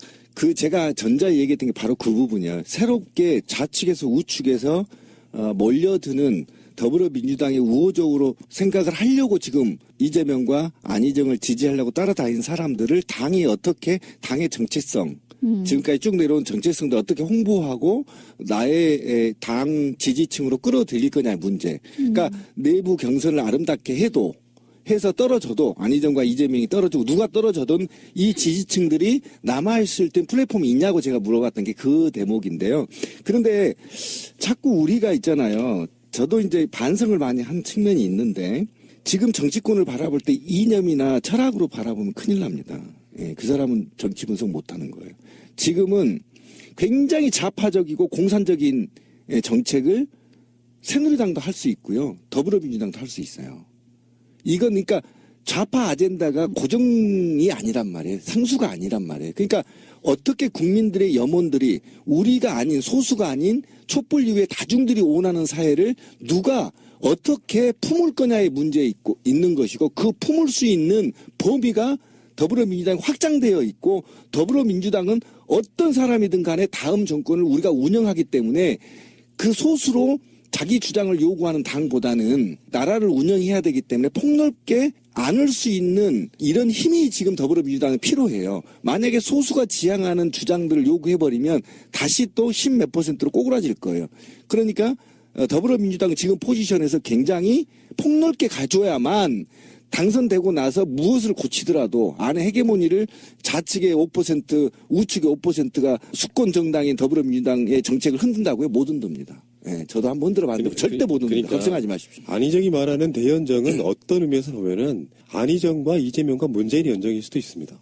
제가 전자 얘기했던 게 바로 그 부분이야. 새롭게 좌측에서 우측에서 몰려드는 더불어민주당이 우호적으로 생각을 하려고 지금 이재명과 안희정을 지지하려고 따라다니는 사람들을 당이 어떻게 당의 정체성, 지금까지 쭉 내려온 정체성도 어떻게 홍보하고 나의 당 지지층으로 끌어들일 거냐의 문제. 그러니까 내부 경선을 아름답게 해서 떨어져도 안희정과 이재명이 떨어지고 누가 떨어져든 이 지지층들이 남아있을 땐 플랫폼이 있냐고 제가 물어봤던 게 그 대목인데요. 그런데 자꾸 우리가 있잖아요. 저도 이제 반성을 많이 한 측면이 있는데 지금 정치권을 바라볼 때 이념이나 철학으로 바라보면 큰일 납니다. 예, 그 사람은 정치 분석 못하는 거예요. 지금은 굉장히 좌파적이고 공산적인 정책을 새누리당도 할 수 있고요. 더불어민주당도 할 수 있어요. 이건 그러니까 좌파 아젠다가 고정이 아니란 말이에요. 상수가 아니란 말이에요. 그러니까 어떻게 국민들의 염원들이 우리가 아닌 소수가 아닌 촛불 이후에 다중들이 원하는 사회를 누가 어떻게 품을 거냐의 문제에 있는 것이고 그 품을 수 있는 범위가 더불어민주당이 확장되어 있고 더불어민주당은 어떤 사람이든 간에 다음 정권을 우리가 운영하기 때문에 그 소수로 자기 주장을 요구하는 당보다는 나라를 운영해야 되기 때문에 폭넓게 안을 수 있는 이런 힘이 지금 더불어민주당은 필요해요. 만약에 소수가 지향하는 주장들을 요구해버리면 다시 또 10몇 %로 꼬그라질 거예요. 그러니까 더불어민주당은 지금 포지션에서 굉장히 폭넓게 가져야만 당선되고 나서 무엇을 고치더라도 안의 헤게모니를 좌측의 5%, 우측의 5%가 수권 정당인 더불어민주당의 정책을 흔든다고요? 못 흔듭니다. 예, 저도 한번 들어봤는데 절대 못 흔듭니다. 그러니까 걱정하지 마십시오. 안희정이 말하는 대연정은 어떤 의미에서 보면은 안희정과 이재명과 문재인의 연정일 수도 있습니다.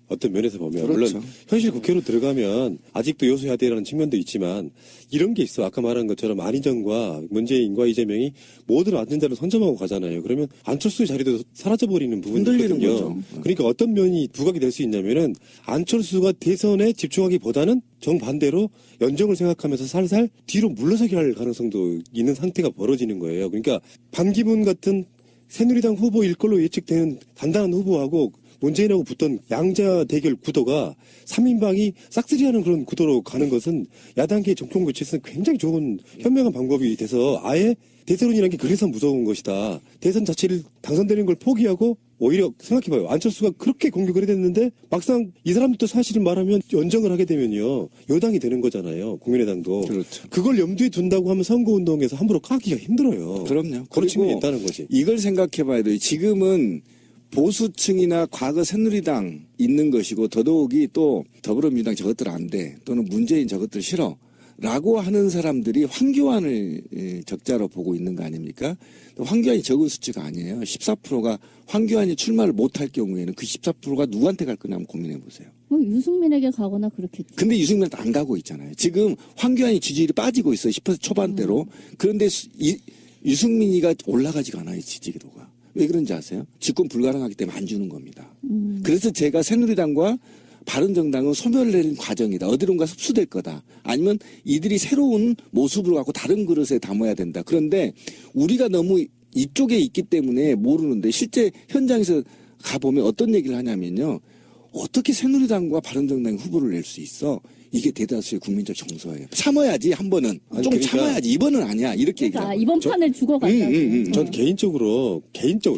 어떤 면에서 보면 그렇죠. 물론 현실 국회로 들어가면 아직도 여소해야 되라는 측면도 있지만 이런 게 있어. 아까 말한 것처럼 안희정과 문재인과 이재명이 모든 아젠다를 선점하고 가잖아요. 그러면 안철수의 자리도 사라져버리는 부분이 흔들리는 있거든요. 거죠. 그러니까 어떤 면이 부각이 될 수 있냐면은 안철수가 대선에 집중하기보다는 정반대로 연정을 생각하면서 살살 뒤로 물러서게 할 가능성도 있는 상태가 벌어지는 거예요. 그러니까 반기문 같은 새누리당 후보일 걸로 예측되는 단단한 후보하고 문재인하고 붙던 양자 대결 구도가 3인방이 싹쓸이하는 그런 구도로 가는 것은 야당계 정권 교체에서는 굉장히 좋은 현명한 방법이 돼서 아예 대세론이라는 게 그래서 무서운 것이다. 대선 자체를 당선되는 걸 포기하고 오히려 생각해봐요. 안철수가 그렇게 공격을 해댔는데 막상 이 사람들도 사실은 말하면 연정을 하게 되면요. 여당이 되는 거잖아요. 국민의당도. 그렇죠. 그걸 염두에 둔다고 하면 선거운동에서 함부로 까기가 힘들어요. 그럼요. 그런 측면이 그리고 있다는 거지. 이걸 생각해봐야 돼요. 지금은 보수층이나 과거 새누리당 있는 것이고 더더욱이 또 더불어민주당 저것들 안 돼. 또는 문재인 저것들 싫어. 라고 하는 사람들이 황교안을 적자로 보고 있는 거 아닙니까? 황교안이 적은 수치가 아니에요. 14%가 황교안이 출마를 못할 경우에는 그 14%가 누구한테 갈 거냐 한번 고민해 보세요. 뭐 유승민에게 가거나 그렇겠죠. 근데 유승민은 안 가고 있잖아요. 지금 황교안이 지지율이 빠지고 있어요. 10% 초반대로. 그런데 유승민이가 올라가지가 않아요. 지지도가. 왜 그런지 아세요? 집권 불가능하기 때문에 안 주는 겁니다. 그래서 제가 새누리당과 바른정당은 소멸되는 과정이다. 어디론가 흡수될 거다. 아니면 이들이 새로운 모습을 갖고 다른 그릇에 담아야 된다. 그런데 우리가 너무 이쪽에 있기 때문에 모르는데 실제 현장에서 가보면 어떤 얘기를 하냐면요. 어떻게 새누리당과 바른정당이 후보를 낼 수 있어? 이게 대다수의 국민적 정서예요. 참아야지 한 번은. 아니, 좀 그러니까- 참아야지. 이번은 아니야. 이렇게 그러니까 얘기하고. 이번 판을 죽어간다고. 전 개인적으로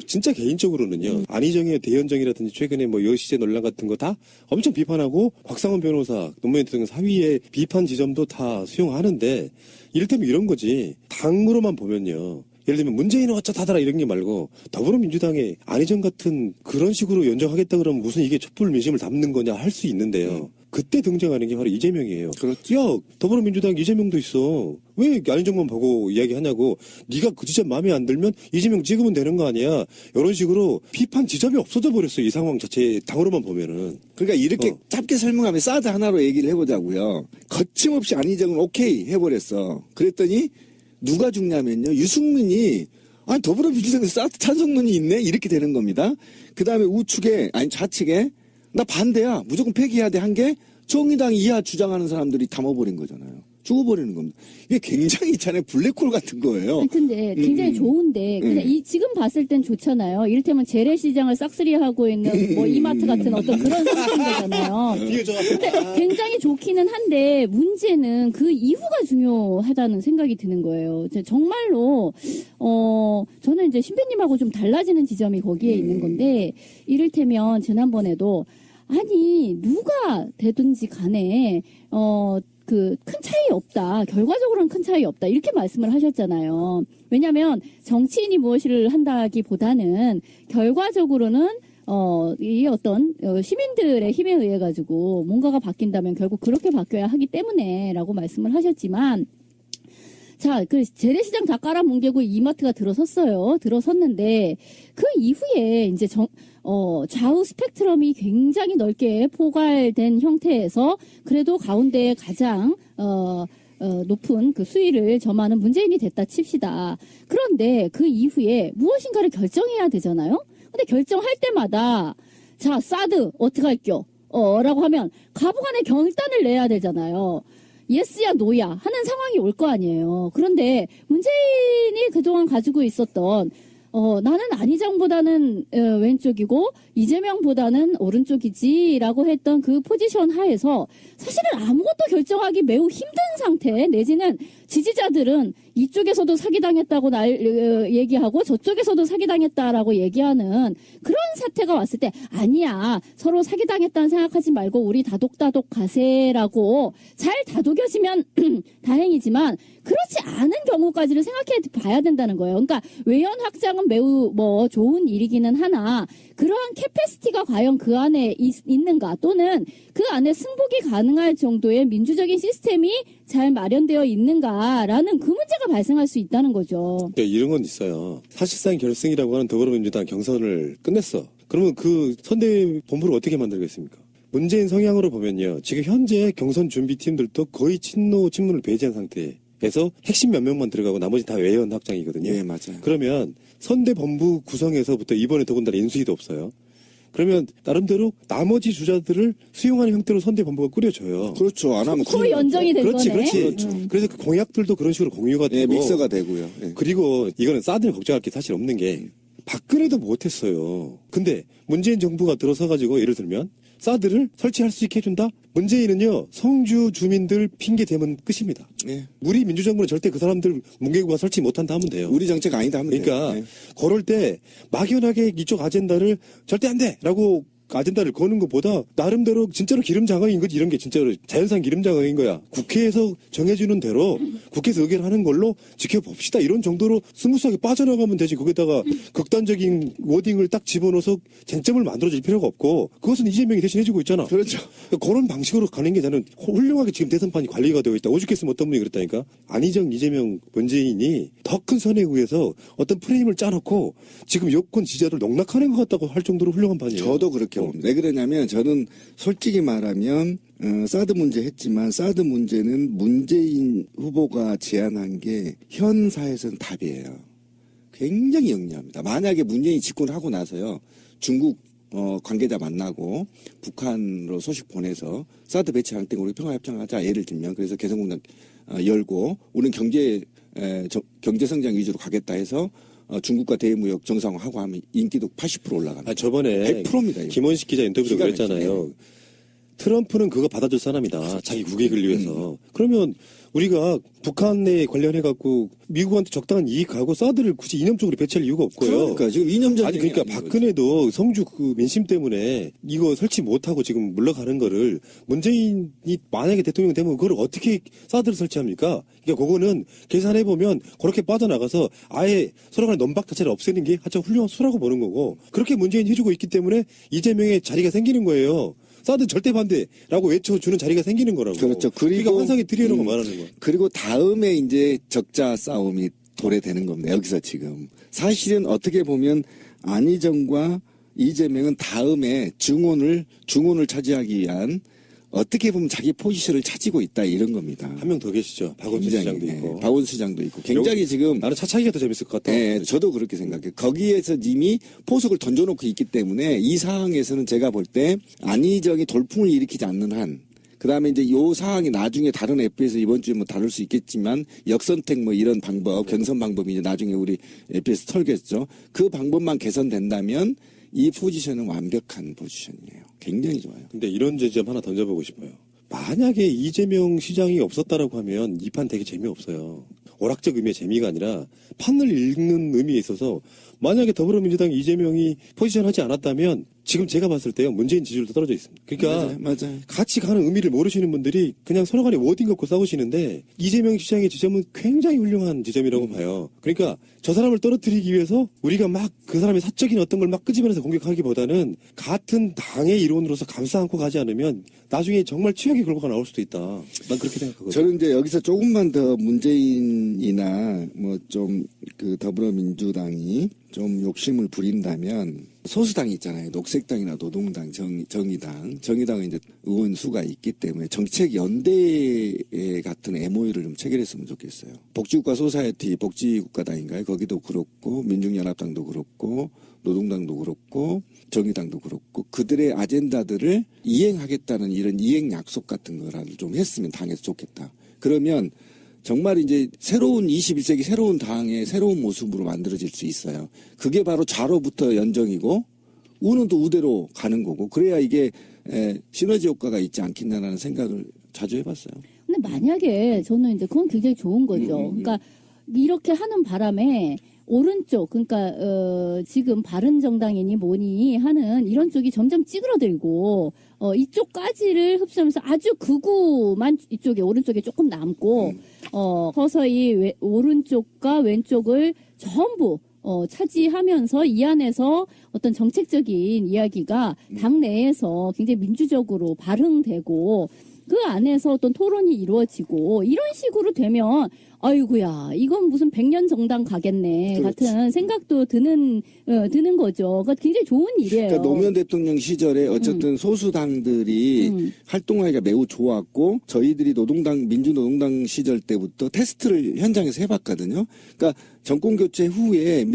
진짜 개인적으로는요. 안희정의 대연정이라든지 최근에 뭐 여시제 논란 같은 거 다 엄청 비판하고 곽상원 변호사 노무현 대통령 사위의 비판 지점도 다 수용하는데 이를테면 이런 거지. 당으로만 보면요. 예를 들면 문재인은 어쩌다더라 이런 게 말고 더불어민주당의 안희정 같은 그런 식으로 연정하겠다 그러면 무슨 이게 촛불 민심을 담는 거냐 할 수 있는데요. 그때 등장하는 게 바로 이재명이에요. 그렇죠. 야, 더불어민주당 이재명도 있어. 왜 안희정만 보고 이야기하냐고. 네가 그 지점 마음에 안 들면 이재명 찍으면 되는 거 아니야. 이런 식으로 비판 지점이 없어져 버렸어요. 이 상황 자체 당으로만 보면은. 그러니까 이렇게 짧게 설명하면 사드 하나로 얘기를 해보자고요. 거침없이 안희정은 오케이 해버렸어. 그랬더니 누가 죽냐면요. 유승민이 아니 더불어민주당에 사드 찬성론이 있네 이렇게 되는 겁니다. 그 다음에 우측에 아니 좌측에 나 반대야 무조건 폐기해야 돼 한 게 정의당 이하 주장하는 사람들이 담아버린 거잖아요. 죽어버리는 겁니다. 이게 굉장히 있잖아요. 블랙홀 같은 거예요. 근데 굉장히 좋은데 그냥 지금 봤을 땐 좋잖아요. 이를테면 재래시장을 싹쓸이하고 있는 뭐 이마트 같은 어떤 그런 상품이잖아요. 근데 굉장히 좋기는 한데 문제는 그 이후가 중요하다는 생각이 드는 거예요. 정말로 저는 이제 신배님하고 좀 달라지는 지점이 거기에 있는 건데 이를테면 지난번에도 아니 누가 되든지 간에 그 큰 차이 없다. 결과적으로는 큰 차이 없다. 이렇게 말씀을 하셨잖아요. 왜냐하면 정치인이 무엇을 한다기보다는 결과적으로는 이 어떤 시민들의 힘에 의해 가지고 뭔가가 바뀐다면 결국 그렇게 바뀌어야 하기 때문에라고 말씀을 하셨지만. 자, 그 재래시장 다 깔아뭉개고 이마트가 들어섰어요. 들어섰는데 그 이후에 이제 좌우 스펙트럼이 굉장히 넓게 포괄된 형태에서 그래도 가운데에 가장 높은 그 수위를 점하는 문재인이 됐다 칩시다. 그런데 그 이후에 무엇인가를 결정해야 되잖아요. 근데 결정할 때마다 자 사드 어떻게 할겨? 라고 하면 가부간의 결단을 내야 되잖아요. 예스야 노야 하는 상황이 올 거 아니에요. 그런데 문재인이 그동안 가지고 있었던 나는 안희정보다는 왼쪽이고 이재명보다는 오른쪽이지라고 했던 그 포지션 하에서 사실은 아무것도 결정하기 매우 힘든 상태 내지는 지지자들은 이쪽에서도 사기당했다고 얘기하고 저쪽에서도 사기당했다라고 얘기하는 그런 사태가 왔을 때 아니야 서로 사기당했다는 생각하지 말고 우리 다독다독 가세라고 잘 다독여지면 다행이지만 그렇지 않은 경우까지를 생각해 봐야 된다는 거예요. 그러니까 외연 확장은 매우 좋은 일이기는 하나 그러한 캐패시티가 과연 그 안에 있는가 또는 그 안에 승복이 가능할 정도의 민주적인 시스템이 잘 마련되어 있는가라는 그 문제가 발생할 수 있다는 거죠. 네, 이런 건 있어요. 사실상 결승이라고 하는 더불어민주당 경선을 끝냈어. 그러면 그 선대본부를 어떻게 만들겠습니까? 문재인 성향으로 보면요. 지금 현재 경선 준비팀들도 거의 친문을 배제한 상태에서 핵심 몇 명만 들어가고 나머지 다 외연 확장이거든요. 예, 맞아요. 그러면 선대본부 구성에서부터 이번에 더군다나 인수위도 없어요. 그러면 나름대로 나머지 주자들을 수용하는 형태로 선대본부가 꾸려져요. 그렇죠. 안 하면 소 연정이 된 그렇지, 거네. 그렇지. 그래서 그 공약들도 그런 식으로 공유가 예, 되고. 믹서가 되고요. 예. 그리고 이거는 사드를 걱정할 게 사실 없는 게 박근혜도 못했어요. 근데 문재인 정부가 들어서가지고 예를 들면 사드를 설치할 수 있게 해준다? 문재인은요 성주 주민들 핑계 대면 끝입니다. 예. 우리 민주정부는 절대 그 사람들 문개구가 설치 못한다 하면 돼요. 우리 정책 아니다 하면 그러니까 돼요. 그럴 때 막연하게 이쪽 아젠다를 절대 안 돼! 라고 아젠다를 거는 것보다 나름대로 진짜로 기름장어인 거지. 이런 게 진짜로 자연산 기름장어인 거야. 국회에서 정해주는 대로 국회에서 의결하는 걸로 지켜봅시다. 이런 정도로 스무스하게 빠져나가면 되지. 거기다가 극단적인 워딩을 딱 집어넣어서 쟁점을 만들어줄 필요가 없고 그것은 이재명이 대신 해주고 있잖아. 그렇죠. 그런 방식으로 가는 게 나는 훌륭하게 지금 대선판이 관리가 되어 있다. 오죽했으면 어떤 분이 그랬다니까. 안희정, 이재명, 문재인이 더 큰 선에 의해서 어떤 프레임을 짜놓고 지금 여권 지지자를 농락하는 것 같다고 할 정도로 훌륭한 판이에요. 저도 그렇게 봅니다. 왜 그러냐면 저는 솔직히 말하면 사드 문제 했지만 사드 문제는 문재인 후보가 제안한 게 현 사회에서는 답이에요. 굉장히 영리합니다. 만약에 문재인이 집권을 하고 나서요. 중국 관계자 만나고 북한으로 소식 보내서 사드 배치 할 때 우리 평화협정하자 예를 들면 그래서 개성공단 열고 우리는 경제 성장 위주로 가겠다 해서 중국과 대무역 정상화하고 하면 인기도 80% 올라가는. 저번에 100%입니다. 김원식 기자 인터뷰도 기가 그랬잖아요. 막히네. 트럼프는 그거 받아줄 사람이다. 자기 국익을 위해서. 그러면 우리가 북한에 관련해갖고 미국한테 적당한 이익하고 사드를 굳이 이념적으로 배치할 이유가 없고요. 그러니까 지금 이념 아니 그러니까 박근혜도 성주 그 민심 때문에 이거 설치 못하고 지금 물러가는 거를 문재인이 만약에 대통령 되면 그걸 어떻게 사드를 설치합니까? 그러니까 그거는 계산해 보면 그렇게 빠져나가서 아예 서로 간의 넘박 자체를 없애는 게 하여튼 훌륭한 수라고 보는 거고 그렇게 문재인이 해주고 있기 때문에 이재명의 자리가 생기는 거예요. 사드 절대 반대라고 외쳐주는 자리가 생기는 거라고. 그렇죠. 그리고 환상의 틀이라고 말하는 거예요. 그리고 다음에 이제 적자 싸움이 도래되는 겁니다. 여기서 지금 사실은 어떻게 보면 안희정과 이재명은 다음에 중원을 차지하기 위한 어떻게 보면 자기 포지션을 차지고 있다 이런 겁니다. 한 명 더 계시죠. 박원순 시장도 있고. 박원순 시장도 있고. 굉장히 지금 나는 차차기가 더 재밌을 것 같아. 네, 저도 그렇게 생각해요. 거기에서 이미 포석을 던져놓고 있기 때문에 이 상황에서는 제가 볼 때 안희정이 돌풍을 일으키지 않는 한, 그 다음에 이제 요 상황이 나중에 다른 F에서 이번 주에 뭐 다룰 수 있겠지만 역선택 뭐 이런 방법, 경선 방법이 이제 나중에 우리 F에서 털겠죠. 그 방법만 개선된다면 이 포지션은 완벽한 포지션이에요. 굉장히 좋아요. 근데 이런 지점 하나 던져보고 싶어요. 만약에 이재명 시장이 없었다라고 하면 이 판 되게 재미없어요. 오락적 의미의 재미가 아니라 판을 읽는 의미에 있어서 만약에 더불어민주당 이재명이 포지션하지 않았다면 지금 제가 봤을 때요 문재인 지지율도 떨어져 있습니다. 그러니까 맞아요. 같이 가는 의미를 모르시는 분들이 그냥 서로 간에 워딩 갖고 싸우시는데 이재명 시장의 지점은 굉장히 훌륭한 지점이라고 봐요. 그러니까 저 사람을 떨어뜨리기 위해서 우리가 막 그 사람의 사적인 어떤 걸 막 끄집어내서 공격하기보다는 같은 당의 이론으로서 감싸 안고 가지 않으면 나중에 정말 최악의 결과가 나올 수도 있다. 난 그렇게 생각하거든요. 저는 이제 여기서 조금만 더 문재인이나 뭐 좀 그 더불어민주당이 좀 욕심을 부린다면 소수당이 있잖아요. 녹색당이나 노동당, 정의당은 이제 의원 수가 있기 때문에 정책 연대 같은 MOU를 좀 체결했으면 좋겠어요. 복지국가 소사이어티, 복지국가당인가요? 거기도 그렇고 민중연합당도 그렇고 노동당도 그렇고 정의당도 그렇고 그들의 아젠다들을 이행하겠다는 이런 이행 약속 같은 거라도 좀 했으면 당에서 좋겠다. 그러면 정말 이제 새로운 21세기 새로운 당의 새로운 모습으로 만들어질 수 있어요. 그게 바로 좌로부터 연정이고 우는 또 우대로 가는 거고 그래야 이게 시너지 효과가 있지 않겠냐라는 생각을 자주 해봤어요. 근데 만약에 저는 이제 그건 굉장히 좋은 거죠. 그러니까 이렇게 하는 바람에 오른쪽 그러니까 지금 바른정당이니 뭐니 하는 이런 쪽이 점점 찌그러들고 이쪽까지를 흡수하면서 아주 극우만 이쪽에 오른쪽에 조금 남고 서서히 오른쪽과 왼쪽을 전부 차지하면서 이 안에서 어떤 정책적인 이야기가 당 내에서 굉장히 민주적으로 발흥되고 그 안에서 어떤 토론이 이루어지고 이런 식으로 되면 아이고야 이건 무슨 100년 정당 가겠네 그렇지. 같은 생각도 드는 거죠. 그러니까 굉장히 좋은 일이에요. 그러니까 노무현 대통령 시절에 어쨌든 소수당들이 활동하기가 매우 좋았고 저희들이 민주노동당 시절 때부터 테스트를 현장에서 해봤거든요. 그러니까 정권 교체 후에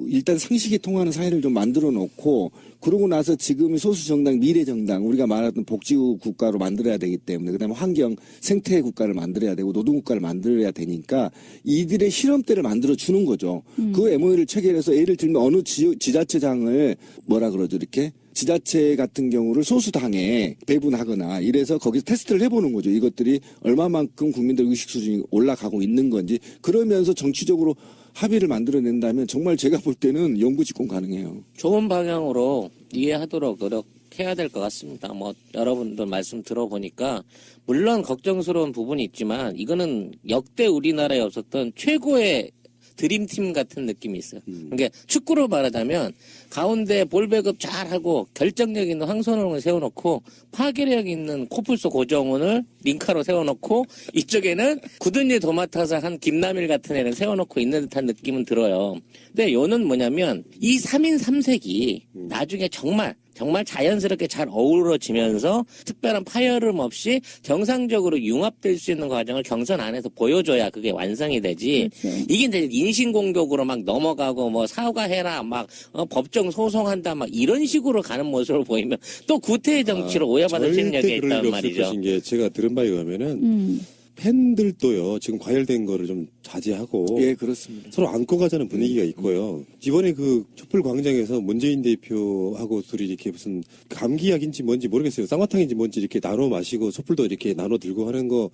일단 상식이 통하는 사회를 좀 만들어 놓고 그러고 나서 지금의 소수정당, 미래정당, 우리가 말하던 복지국 국가로 만들어야 되기 때문에 그다음에 환경, 생태 국가를 만들어야 되고 노동국가를 만들어야 되니까 이들의 실험대를 만들어 주는 거죠. 그 MOU를 체결해서 예를 들면 어느 지자체장을 뭐라 그러죠 이렇게 지자체 같은 경우를 소수당에 배분하거나 이래서 거기서 테스트를 해보는 거죠. 이것들이 얼마만큼 국민들 의식 수준이 올라가고 있는 건지 그러면서 정치적으로 합의를 만들어낸다면 정말 제가 볼 때는 영구집권 가능해요. 좋은 방향으로 이해하도록 노력해야 될 것 같습니다. 뭐 여러분들 말씀 들어보니까 물론 걱정스러운 부분이 있지만 이거는 역대 우리나라에 없었던 최고의 드림팀 같은 느낌이 있어요. 그러니까 축구로 말하자면 가운데 볼 배급 잘하고 결정력 있는 황선홍을 세워놓고 파괴력 있는 코뿔소 고정훈을 링카로 세워놓고 이쪽에는 굳은 일 도맡아서 한 김남일 같은 애를 세워놓고 있는 듯한 느낌은 들어요. 근데 요는 뭐냐면 이 3인 3색이 나중에 정말 정말 자연스럽게 잘 어우러지면서 특별한 파열음 없이 정상적으로 융합될 수 있는 과정을 경선 안에서 보여줘야 그게 완성이 되지. 그렇죠. 이게 이제 인신공격으로 막 넘어가고 뭐 사과해라 막 법정 소송한다 막 이런 식으로 가는 모습을 보이면 또 구태의 정치로 오해받을 수 있는 게 절대 그럴 있단 일 없을 말이죠. 것인 게 제가 들은 바에 의하면은 팬들도요 지금 과열된 거를 좀 자제하고 예, 그렇습니다. 서로 안고 가자는 분위기가 있고요. 이번에 그 촛불 광장에서 문재인 대표하고 둘이 이렇게 무슨 감기약인지 뭔지 모르겠어요. 쌍화탕인지 뭔지 이렇게 나눠 마시고 촛불도 이렇게 나눠 들고 하는 거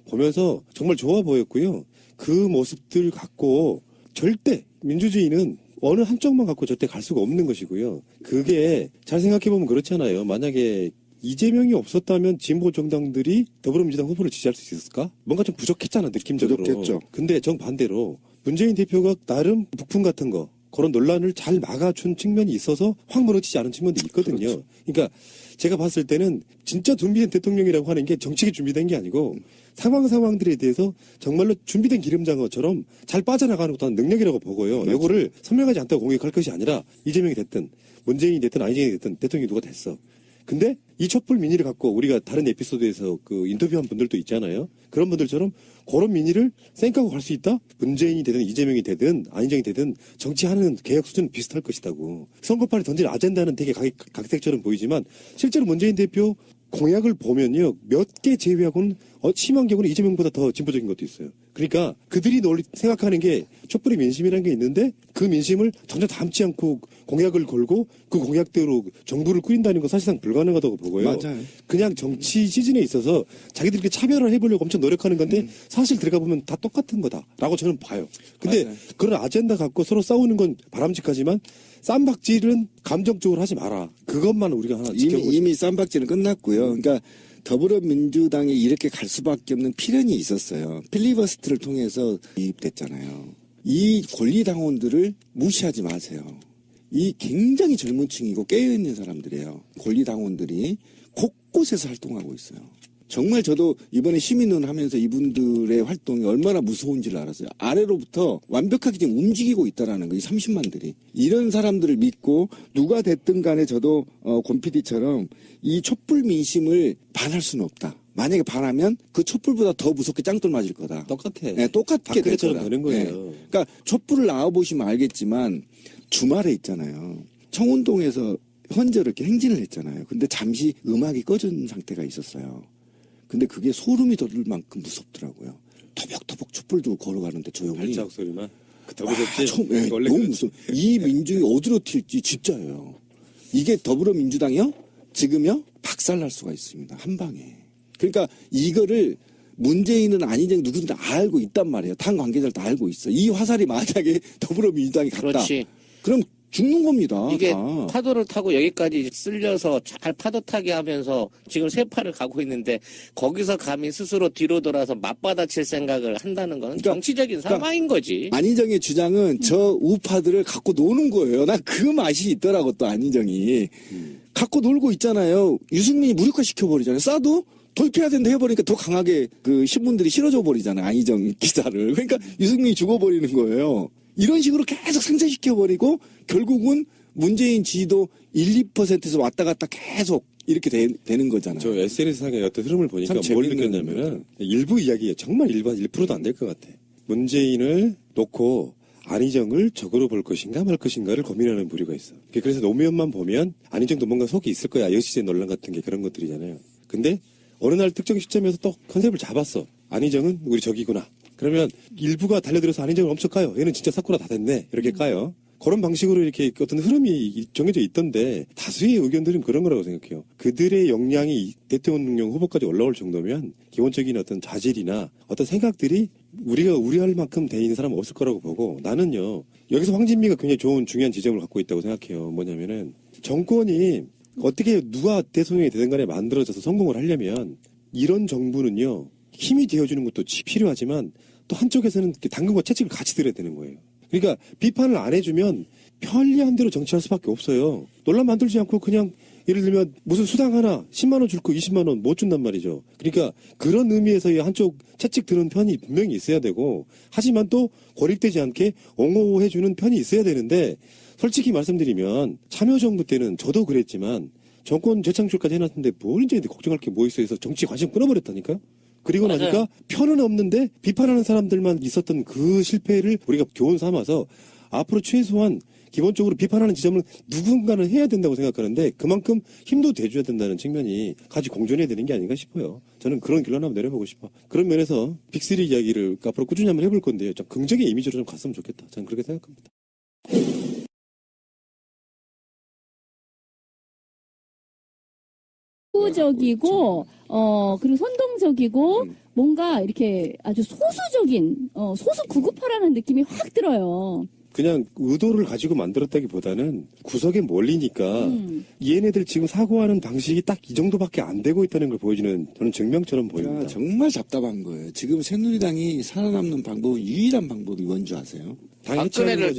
보면서 정말 좋아 보였고요. 그 모습들 갖고 절대 민주주의는 어느 한쪽만 갖고 절대 갈 수가 없는 것이고요. 그게 잘 생각해보면 그렇잖아요. 만약에 이재명이 없었다면 진보 정당들이 더불어민주당 후보를 지지할 수 있었을까? 뭔가 좀 부족했잖아, 느낌적으로. 부족했죠. 근데 정반대로 문재인 대표가 나름 북풍 같은 거 그런 논란을 잘 막아준 측면이 있어서 확 무너지지 않은 측면도 있거든요. 그렇죠. 그러니까 제가 봤을 때는 진짜 준비된 대통령이라고 하는 게 정책이 준비된 게 아니고 상황들에 대해서 정말로 준비된 기름장어처럼 잘 빠져나가는 것도 한 능력이라고 보고요. 맞아요. 요거를 선명하지 않다고 공격할 것이 아니라 이재명이 됐든 문재인이 됐든 안희정이 됐든 대통령이 누가 됐어. 근데 이 촛불 민의를 갖고 우리가 다른 에피소드에서 그 인터뷰한 분들도 있잖아요. 그런 분들처럼 그런 민의를 쌩까고 갈 수 있다? 문재인이 되든 이재명이 되든 안희정이 되든 정치하는 개혁 수준은 비슷할 것이다고. 선거판에 던진 아젠다는 되게 각색처럼 보이지만 실제로 문재인 대표 공약을 보면요. 몇 개 제외하고는 심한 경우는 이재명보다 더 진보적인 것도 있어요. 그러니까 그들이 생각하는 게 촛불의 민심이라는 게 있는데 그 민심을 전혀 담지 않고 공약을 걸고 그 공약대로 정부를 꾸린다는 건 사실상 불가능하다고 보고요. 맞아요. 그냥 정치 시즌에 있어서 자기들끼리 차별을 해보려고 엄청 노력하는 건데 사실 들어가 보면 다 똑같은 거다라고 저는 봐요. 근데 맞아요. 그런 아젠다 갖고 서로 싸우는 건 바람직하지만 쌈박질은 감정적으로 하지 마라. 그것만 우리가 하나 지켜보고 이미 쌈박질은 끝났고요. 그러니까 더불어민주당이 이렇게 갈 수밖에 없는 필연이 있었어요. 필리버스터를 통해서 이입됐잖아요. 이 권리당원들을 무시하지 마세요. 이 굉장히 젊은 층이고 깨어있는 사람들이에요. 권리당원들이 곳곳에서 활동하고 있어요. 정말 저도 이번에 시민은 하면서 이분들의 활동이 얼마나 무서운지를 알았어요. 아래로부터 완벽하게 지금 움직이고 있다라는 거예요. 이 30만들이. 이런 사람들을 믿고 누가 됐든 간에 저도 권 PD처럼 이 촛불 민심을 반할 수는 없다. 만약에 반하면 그 촛불보다 더 무섭게 짱돌 맞을 거다. 똑같아. 네, 똑같게 될 박근혜처럼 거다. 되는 거예요. 네. 그러니까 촛불을 나와보시면 알겠지만 주말에 있잖아요. 청운동에서 현저로 이렇게 행진을 했잖아요. 근데 잠시 음악이 꺼진 상태가 있었어요. 근데 그게 소름이 돋을 만큼 무섭더라고요. 터벅터벅 촛불 들고 걸어가는데 조용히. 발자국 소리만. 더 무섭지? 네, 원래 너무 그렇지. 무서워. 이 민중이 어디로 튈지 진짜예요. 이게 더불어민주당이요? 지금요? 박살날 수가 있습니다. 한 방에. 그러니까 이거를 문재인은 안희정 누구든 다 알고 있단 말이에요. 당 관계자들 다 알고 있어. 이 화살이 만약에 더불어민주당이 갔다. 그렇지. 그럼 죽는 겁니다. 이게 다. 파도를 타고 여기까지 쓸려서 잘 파도 타게 하면서 지금 세 팔을 가고 있는데 거기서 감히 스스로 뒤로 돌아서 맞받아칠 생각을 한다는 건 그러니까- 정치적인 사망인 거지. 안희정의 주장은 저 우파들을 갖고 노는 거예요. 난 그 맛이 있더라고 또 안희정이. 갖고 놀고 있잖아요. 유승민이 무력화시켜버리잖아요. 싸도 도입해야 된다 해버리니까 더 강하게 그 신문들이 실어줘 버리잖아요. 안희정 기사를. 그러니까 유승민이 죽어버리는 거예요. 이런 식으로 계속 상쇄시켜버리고 결국은 문재인 지지도 1, 2%에서 왔다 갔다 계속 이렇게 되는 거잖아요. 저 SNS상의 어떤 흐름을 보니까 참 뭘 재밌는 느꼈냐면은 일부 이야기에 정말 1%도 안 될 것 같아. 문재인을 놓고 안희정을 적으로 볼 것인가 말 것인가를 고민하는 부류가 있어. 그래서 노무현만 보면 안희정도 뭔가 속이 있을 거야. 여시제 논란 같은 게 그런 것들이잖아요. 근데 어느 날 특정 시점에서 또 컨셉을 잡았어. 안희정은 우리 적이구나. 그러면 일부가 달려들어서 안희정을 엄청 까요. 얘는 진짜 사쿠라 다 됐네. 이렇게 까요. 그런 방식으로 이렇게 어떤 흐름이 정해져 있던데 다수의 의견들은 그런 거라고 생각해요. 그들의 역량이 대통령 후보까지 올라올 정도면 기본적인 어떤 자질이나 어떤 생각들이 우리가 우려할 만큼 돼 있는 사람은 없을 거라고 보고 나는요. 여기서 황진미가 굉장히 좋은 중요한 지점을 갖고 있다고 생각해요. 뭐냐면은 정권이 어떻게 누가 대통령이 되든 간에 만들어져서 성공을 하려면 이런 정부는요. 힘이 되어주는 것도 필요하지만 또 한쪽에서는 당근과 채찍을 같이 들어야 되는 거예요. 그러니까 비판을 안 해주면 편리한 대로 정치할 수밖에 없어요. 논란 만들지 않고 그냥 예를 들면 무슨 수당 하나 10만 원 줄 거 20만 원 못 준단 말이죠. 그러니까 그런 의미에서의 한쪽 채찍 드는 편이 분명히 있어야 되고 하지만 또 고립되지 않게 옹호해주는 편이 있어야 되는데 솔직히 말씀드리면 참여정부 때는 저도 그랬지만 정권 재창출까지 해놨는데 뭘 이제 걱정할 게 뭐 있어 해서 정치 관심 끊어버렸다니까요. 그리고 맞아요. 나니까 편은 없는데 비판하는 사람들만 있었던 그 실패를 우리가 교훈 삼아서 앞으로 최소한 기본적으로 비판하는 지점은 누군가는 해야 된다고 생각하는데 그만큼 힘도 대줘야 된다는 측면이 같이 공존해야 되는 게 아닌가 싶어요. 저는 그런 결론 한번 내려보고 싶어. 그런 면에서 빅3 이야기를 앞으로 꾸준히 한번 해볼 건데요. 좀 긍정의 이미지로 좀 갔으면 좋겠다. 저는 그렇게 생각합니다. 적이고 그리고 선동적이고 뭔가 이렇게 아주 소수적인 소수 구급파라는 느낌이 확 들어요. 그냥 의도를 가지고 만들었다기보다는 구석에 몰리니까 얘네들 지금 사고하는 방식이 딱 이 정도밖에 안 되고 있다는 걸 보여주는 저는 증명처럼 보입니다. 정말 답답한 거예요. 지금 새누리당이 살아남는 방법은 유일한 방법이 뭔지 아세요? 박근혜를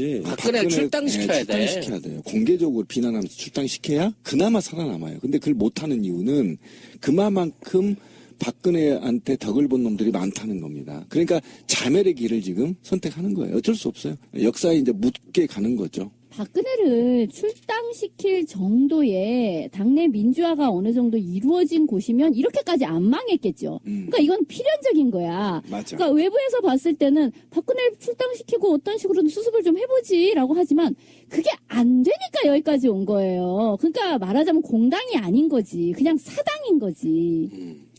출당시켜야 돼. 출당시켜야 돼요. 공개적으로 비난하면서 출당시켜야 그나마 살아남아요. 근데 그걸 못하는 이유는 그만큼 박근혜한테 덕을 본 놈들이 많다는 겁니다. 그러니까 자멸의 길을 지금 선택하는 거예요. 어쩔 수 없어요. 역사에 이제 묻게 가는 거죠. 박근혜를 출당시킬 정도의 당내 민주화가 어느 정도 이루어진 곳이면 이렇게까지 안 망했겠죠. 그러니까 이건 필연적인 거야. 맞아. 그러니까 외부에서 봤을 때는 박근혜를 출당시키고 어떤 식으로든 수습을 좀 해보지라고 하지만 그게 안 되니까 여기까지 온 거예요. 그러니까 말하자면 공당이 아닌 거지. 그냥 사당인 거지.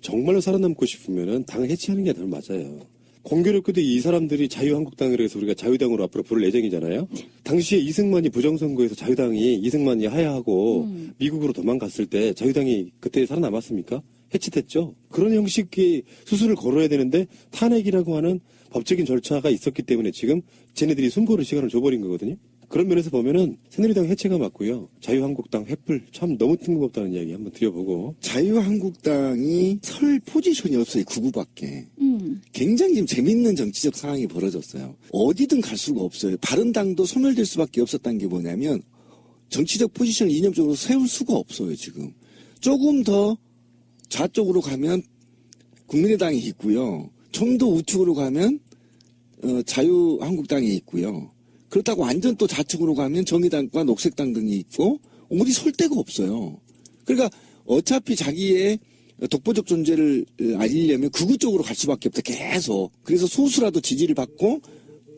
정말로 살아남고 싶으면은 당을 해체하는 게 더 맞아요. 공교롭게도 이 사람들이 자유한국당이라 해서 우리가 자유당으로 앞으로 부를 예정이잖아요. 당시에 이승만이 부정선거에서 자유당이 이승만이 하야하고 미국으로 도망갔을 때 자유당이 그때 살아남았습니까? 해체됐죠. 그런 형식의 수순을 걸어야 되는데 탄핵이라고 하는 법적인 절차가 있었기 때문에 지금 쟤네들이 숨고를 시간을 줘버린 거거든요. 그런 면에서 보면은 새누리당 해체가 맞고요. 자유한국당 횃불 참 너무 뜬금없다는 이야기 한번 드려보고. 자유한국당이 설 포지션이 없어요. 구구밖에. 굉장히 지금 재밌는 정치적 상황이 벌어졌어요. 어디든 갈 수가 없어요. 바른당도 소멸될 수밖에 없었다는 게 뭐냐면 정치적 포지션을 이념적으로 세울 수가 없어요. 지금. 조금 더 좌쪽으로 가면 국민의당이 있고요. 좀 더 우측으로 가면 자유한국당이 있고요. 그렇다고 완전 또 좌측으로 가면 정의당과 녹색당 등이 있고 어디 설 데가 없어요. 그러니까 어차피 자기의 독보적 존재를 알리려면 극우 쪽으로 갈 수밖에 없다. 계속. 그래서 소수라도 지지를 받고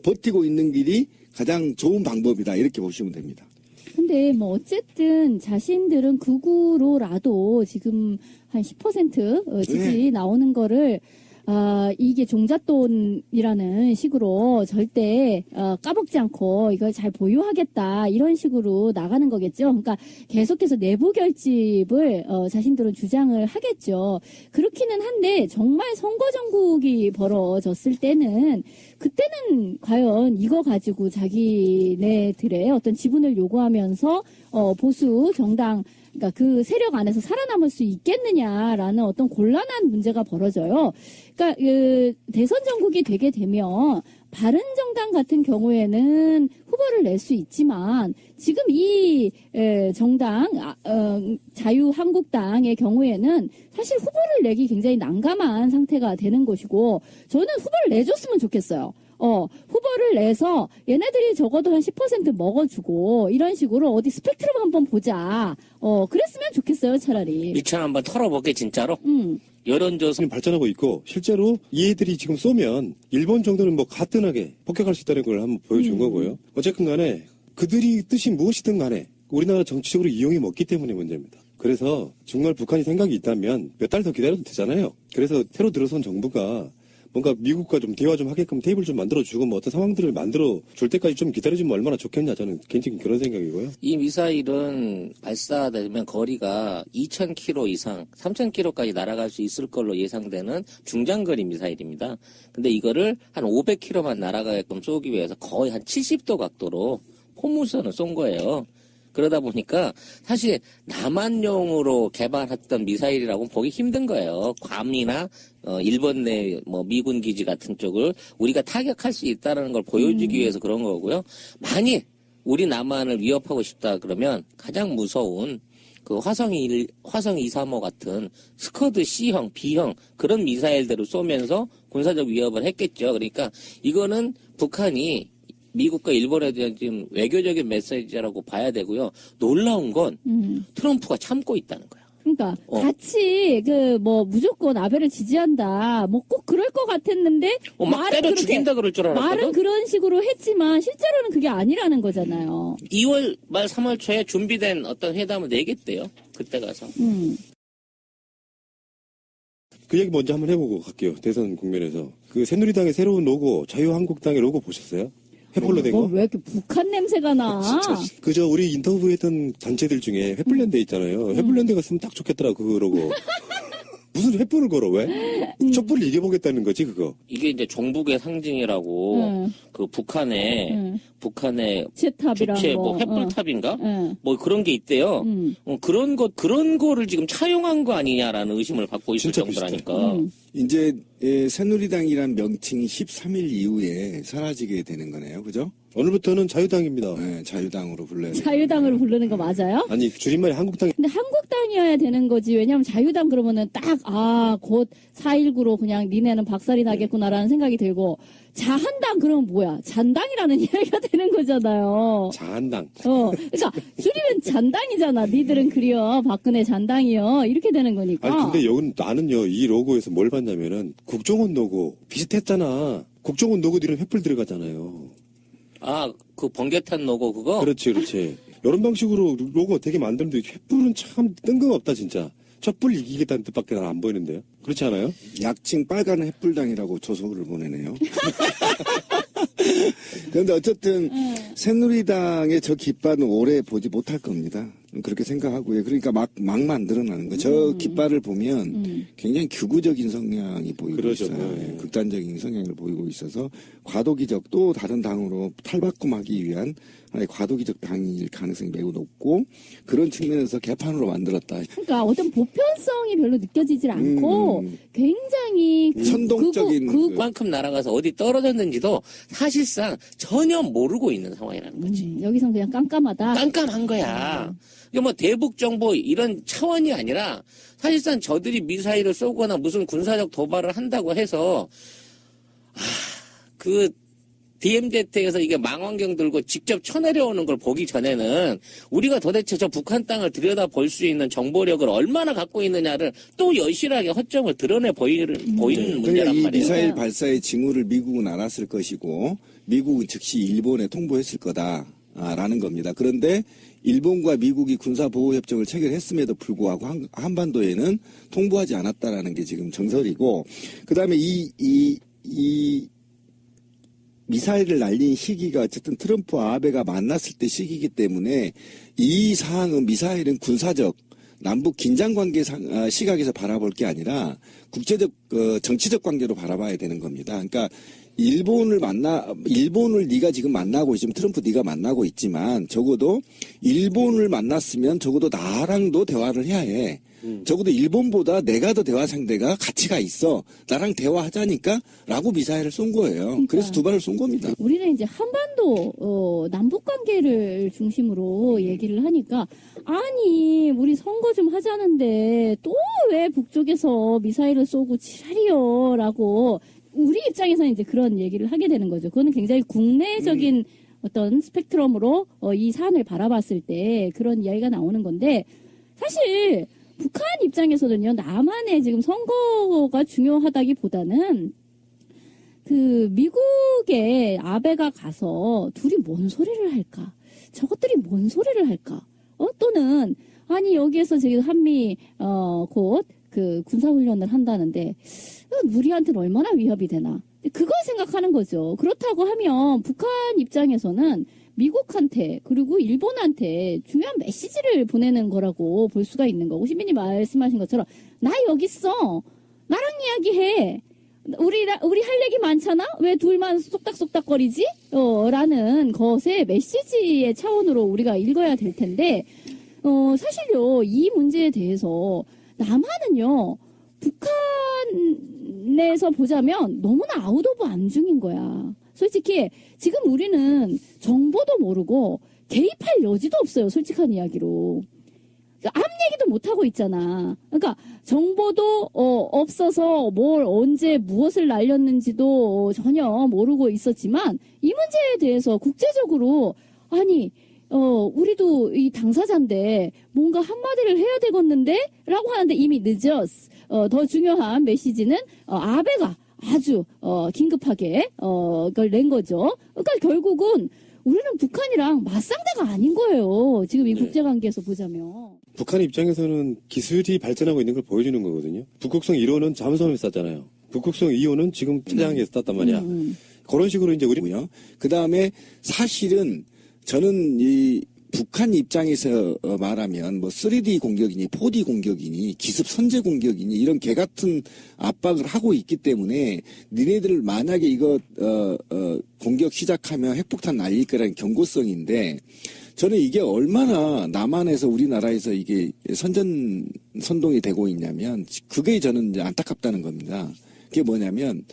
버티고 있는 길이 가장 좋은 방법이다. 이렇게 보시면 됩니다. 근데 뭐 어쨌든 자신들은 극우로라도 지금 한 10% 지지 나오는 거를 이게 종잣돈이라는 식으로 절대 까먹지 않고 이걸 잘 보유하겠다 이런 식으로 나가는 거겠죠. 그러니까 계속해서 내부 결집을 자신들은 주장을 하겠죠. 그렇기는 한데 정말 선거 전국이 벌어졌을 때는 그때는 과연 이거 가지고 자기네들의 어떤 지분을 요구하면서 보수 정당 그러니까 그 세력 안에서 살아남을 수 있겠느냐라는 어떤 곤란한 문제가 벌어져요. 그러니까 대선 전국이 되게 되면 바른정당 같은 경우에는 후보를 낼 수 있지만 지금 이 정당 자유한국당의 경우에는 사실 후보를 내기 굉장히 난감한 상태가 되는 것이고 저는 후보를 내줬으면 좋겠어요. 후보를 내서 얘네들이 적어도 한 10% 먹어주고 이런 식으로 어디 스펙트럼 한번 보자. 그랬으면 좋겠어요, 차라리. 미천 한번 털어볼게 진짜로. 여론조사 발전하고 있고 실제로 얘들이 지금 쏘면 일본 정도는 뭐 가뿐하게 폭격할 수 있다는 걸 한번 보여준 거고요. 어쨌든 간에 그들이 뜻이 무엇이든 간에 우리나라 정치적으로 이용이 먹기 때문에 문제입니다. 그래서 정말 북한이 생각이 있다면 몇 달 더 기다려도 되잖아요. 그래서 새로 들어선 정부가 뭔가 미국과 좀 대화 좀 하게끔 테이블 좀 만들어주고 뭐 어떤 상황들을 만들어줄 때까지 좀 기다려주면 얼마나 좋겠냐 저는 개인적인 그런 생각이고요. 이 미사일은 발사되면 거리가 2,000km 이상, 3,000km까지 날아갈 수 있을 걸로 예상되는 중장거리 미사일입니다. 근데 이거를 한 500km만 날아가게끔 쏘기 위해서 거의 한 70도 각도로 포무선을 쏜 거예요. 그러다 보니까 사실 남한용으로 개발했던 미사일이라고는 보기 힘든 거예요. 괌이나 일본 내 뭐 미군 기지 같은 쪽을 우리가 타격할 수 있다는 걸 보여주기 위해서 그런 거고요. 만일 우리 남한을 위협하고 싶다 그러면 가장 무서운 그 화성 2, 3호 같은 스커드 C형, B형 그런 미사일들을 쏘면서 군사적 위협을 했겠죠. 그러니까 이거는 북한이 미국과 일본에 대한 지금 외교적인 메시지라고 봐야 되고요. 놀라운 건 트럼프가 참고 있다는 거야. 그러니까 같이 무조건 아베를 지지한다. 뭐 꼭 그럴 것 같았는데 막 때려 죽인다 그럴 줄 알았거든. 말은 그런 식으로 했지만 실제로는 그게 아니라는 거잖아요. 2월 말 3월 초에 준비된 어떤 회담을 내겠대요. 그때 가서. 그 얘기 먼저 한번 해보고 갈게요. 대선 국면에서. 그 새누리당의 새로운 로고, 자유한국당의 로고 보셨어요? 횃불로 된 거? 왜 이렇게 북한 냄새가 나? 그저 우리 인터뷰했던 단체들 중에 횃불랜드 있잖아요. 횃불랜드가 쓰면 딱 좋겠더라, 그 로고. 무슨 횃불을 걸어, 왜? 촛불을 이겨보겠다는 거지, 그거. 이게 이제 종북의 상징이라고 그 북한의 제탑이라는 주체 거. 횃불탑인가? 뭐 그런 게 있대요. 그런 거를 지금 차용한 거 아니냐라는 의심을 받고 있을 진짜 정도라니까. 이제 새누리당이란 명칭이 13일 이후에 사라지게 되는 거네요. 그죠? 오늘부터는 자유당입니다. 네, 자유당으로 불러요. 자유당으로 부르는 거 맞아요? 아니, 줄임말이 한국당. 근데 한국당이어야 되는 거지. 왜냐면 자유당 그러면은 곧 4.19로 그냥 니네는 박살이 나겠구나라는 생각이 들고, 자한당 그러면 뭐야? 잔당이라는 이야기가 되는 거잖아요. 자한당. 그러니까 줄이면 잔당이잖아. 니들은 그려. 박근혜 잔당이요. 이렇게 되는 거니까. 아니, 근데 나는요, 이 로고에서 뭘 봤냐면은, 국정원 로고 비슷했잖아. 국정원 로고 뒤는 횃불 들어가잖아요. 그 번개탄 로고 그거? 그렇지. 이런 방식으로 로고 되게 만드는데 횃불은 참 뜬금없다, 진짜. 촛불 이기겠다는 뜻밖에 난 안 보이는데요. 그렇지 않아요? 약칭 빨간 횃불당이라고 조서를 보내네요. 그런데 어쨌든 새누리당의 저 깃발은 오래 보지 못할 겁니다. 그렇게 생각하고요. 그러니까 막 만들어나는 거예요. 저 깃발을 보면 굉장히 극우적인 성향이 보이고 그러죠. 있어요. 네. 극단적인 성향을 보이고 있어서 과도기적 또 다른 당으로 탈바꿈하기 위한 하나의 과도기적 당일 가능성이 매우 높고 그런 측면에서 개판으로 만들었다. 그러니까 어떤 보편성이 별로 느껴지질 않고 굉장히 선동적인 그만큼 날아가서 어디 떨어졌는지도 사실상 전혀 모르고 있는 상황이라는 거지. 여기선 그냥 깜깜하다. 깜깜한 거야. 이게 뭐 대북 정보 이런 차원이 아니라 사실상 저들이 미사일을 쏘거나 무슨 군사적 도발을 한다고 해서 그 DMZ에서 이게 망원경 들고 직접 쳐내려오는 걸 보기 전에는 우리가 도대체 저 북한 땅을 들여다볼 수 있는 정보력을 얼마나 갖고 있느냐를 또 여실하게 허점을 드러내 보이는 문제란 그러니까 이 말이에요. 미사일 발사의 징후를 미국은 알았을 것이고 미국은 즉시 일본에 통보했을 거다라는 겁니다. 그런데 일본과 미국이 군사보호협정을 체결했음에도 불구하고 한반도에는 통보하지 않았다라는 게 지금 정설이고 그다음에 이 미사일을 날린 시기가 어쨌든 트럼프와 아베가 만났을 때 시기이기 때문에 이 사항은 미사일은 군사적 남북 긴장 관계 시각에서 바라볼 게 아니라 국제적 정치적 관계로 바라봐야 되는 겁니다. 그러니까 일본을 네가 지금 만나고 있지만 트럼프 네가 만나고 있지만 적어도 일본을 만났으면 적어도 나랑도 대화를 해야 해. 적어도 일본보다 내가 더 대화 상대가 가치가 있어. 나랑 대화하자니까 라고 미사일을 쏜 거예요. 그러니까. 그래서 두 발을 쏜 겁니다. 우리는 이제 한반도 남북 관계를 중심으로 얘기를 하니까 아니 우리 선거 좀 하자는데 또 왜 북쪽에서 미사일을 쏘고 지랄이요라고 우리 입장에서는 이제 그런 얘기를 하게 되는 거죠. 그거는 굉장히 국내적인 어떤 스펙트럼으로 이 사안을 바라봤을 때 그런 이야기가 나오는 건데 사실 북한 입장에서는요, 남한의 지금 선거가 중요하다기보다는 그 미국에 아베가 가서 둘이 뭔 소리를 할까? 저것들이 뭔 소리를 할까? 또는 아니 여기에서 지금 한미 곧 그 군사훈련을 한다는데 우리한테는 얼마나 위협이 되나? 그걸 생각하는 거죠. 그렇다고 하면 북한 입장에서는 미국한테 그리고 일본한테 중요한 메시지를 보내는 거라고 볼 수가 있는 거고 시민이 말씀하신 것처럼 나 여기 있어. 나랑 이야기해. 우리 할 얘기 많잖아? 왜 둘만 쏙닥쏙닥거리지? 라는 것의 메시지의 차원으로 우리가 읽어야 될 텐데 사실요 이 문제에 대해서 남한은요 북한에서 보자면 너무나 아웃 오브 안중인 거야. 솔직히 지금 우리는 정보도 모르고 개입할 여지도 없어요. 솔직한 이야기로. 암 얘기도 못하고 있잖아. 그러니까 정보도 없어서 뭘 언제 무엇을 날렸는지도 전혀 모르고 있었지만 이 문제에 대해서 국제적으로 아니 우리도 이 당사자인데 뭔가 한마디를 해야 되겠는데 라고 하는데 이미 늦었어. 더 중요한 메시지는 아베가 아주 긴급하게 그걸 낸 거죠. 그러니까 결국은 우리는 북한이랑 맞상대가 아닌 거예요. 지금 이 국제관계에서 보자면. 북한 입장에서는 기술이 발전하고 있는 걸 보여주는 거거든요. 북극성 1호는 잠수함에 쐈잖아요. 북극성 2호는 지금 차량에 쐈단 말이야. 그런 식으로 이제 우리고요. 그 다음에 사실은 저는 이 북한 입장에서 말하면 뭐 3D 공격이니 4D 공격이니 기습 선제 공격이니 이런 개 같은 압박을 하고 있기 때문에 니네들 만약에 이거 공격 시작하면 핵폭탄 날릴 거라는 경고성인데 저는 이게 얼마나 남한에서 우리나라에서 이게 선동이 되고 있냐면 그게 저는 이제 안타깝다는 겁니다. 그게 뭐냐면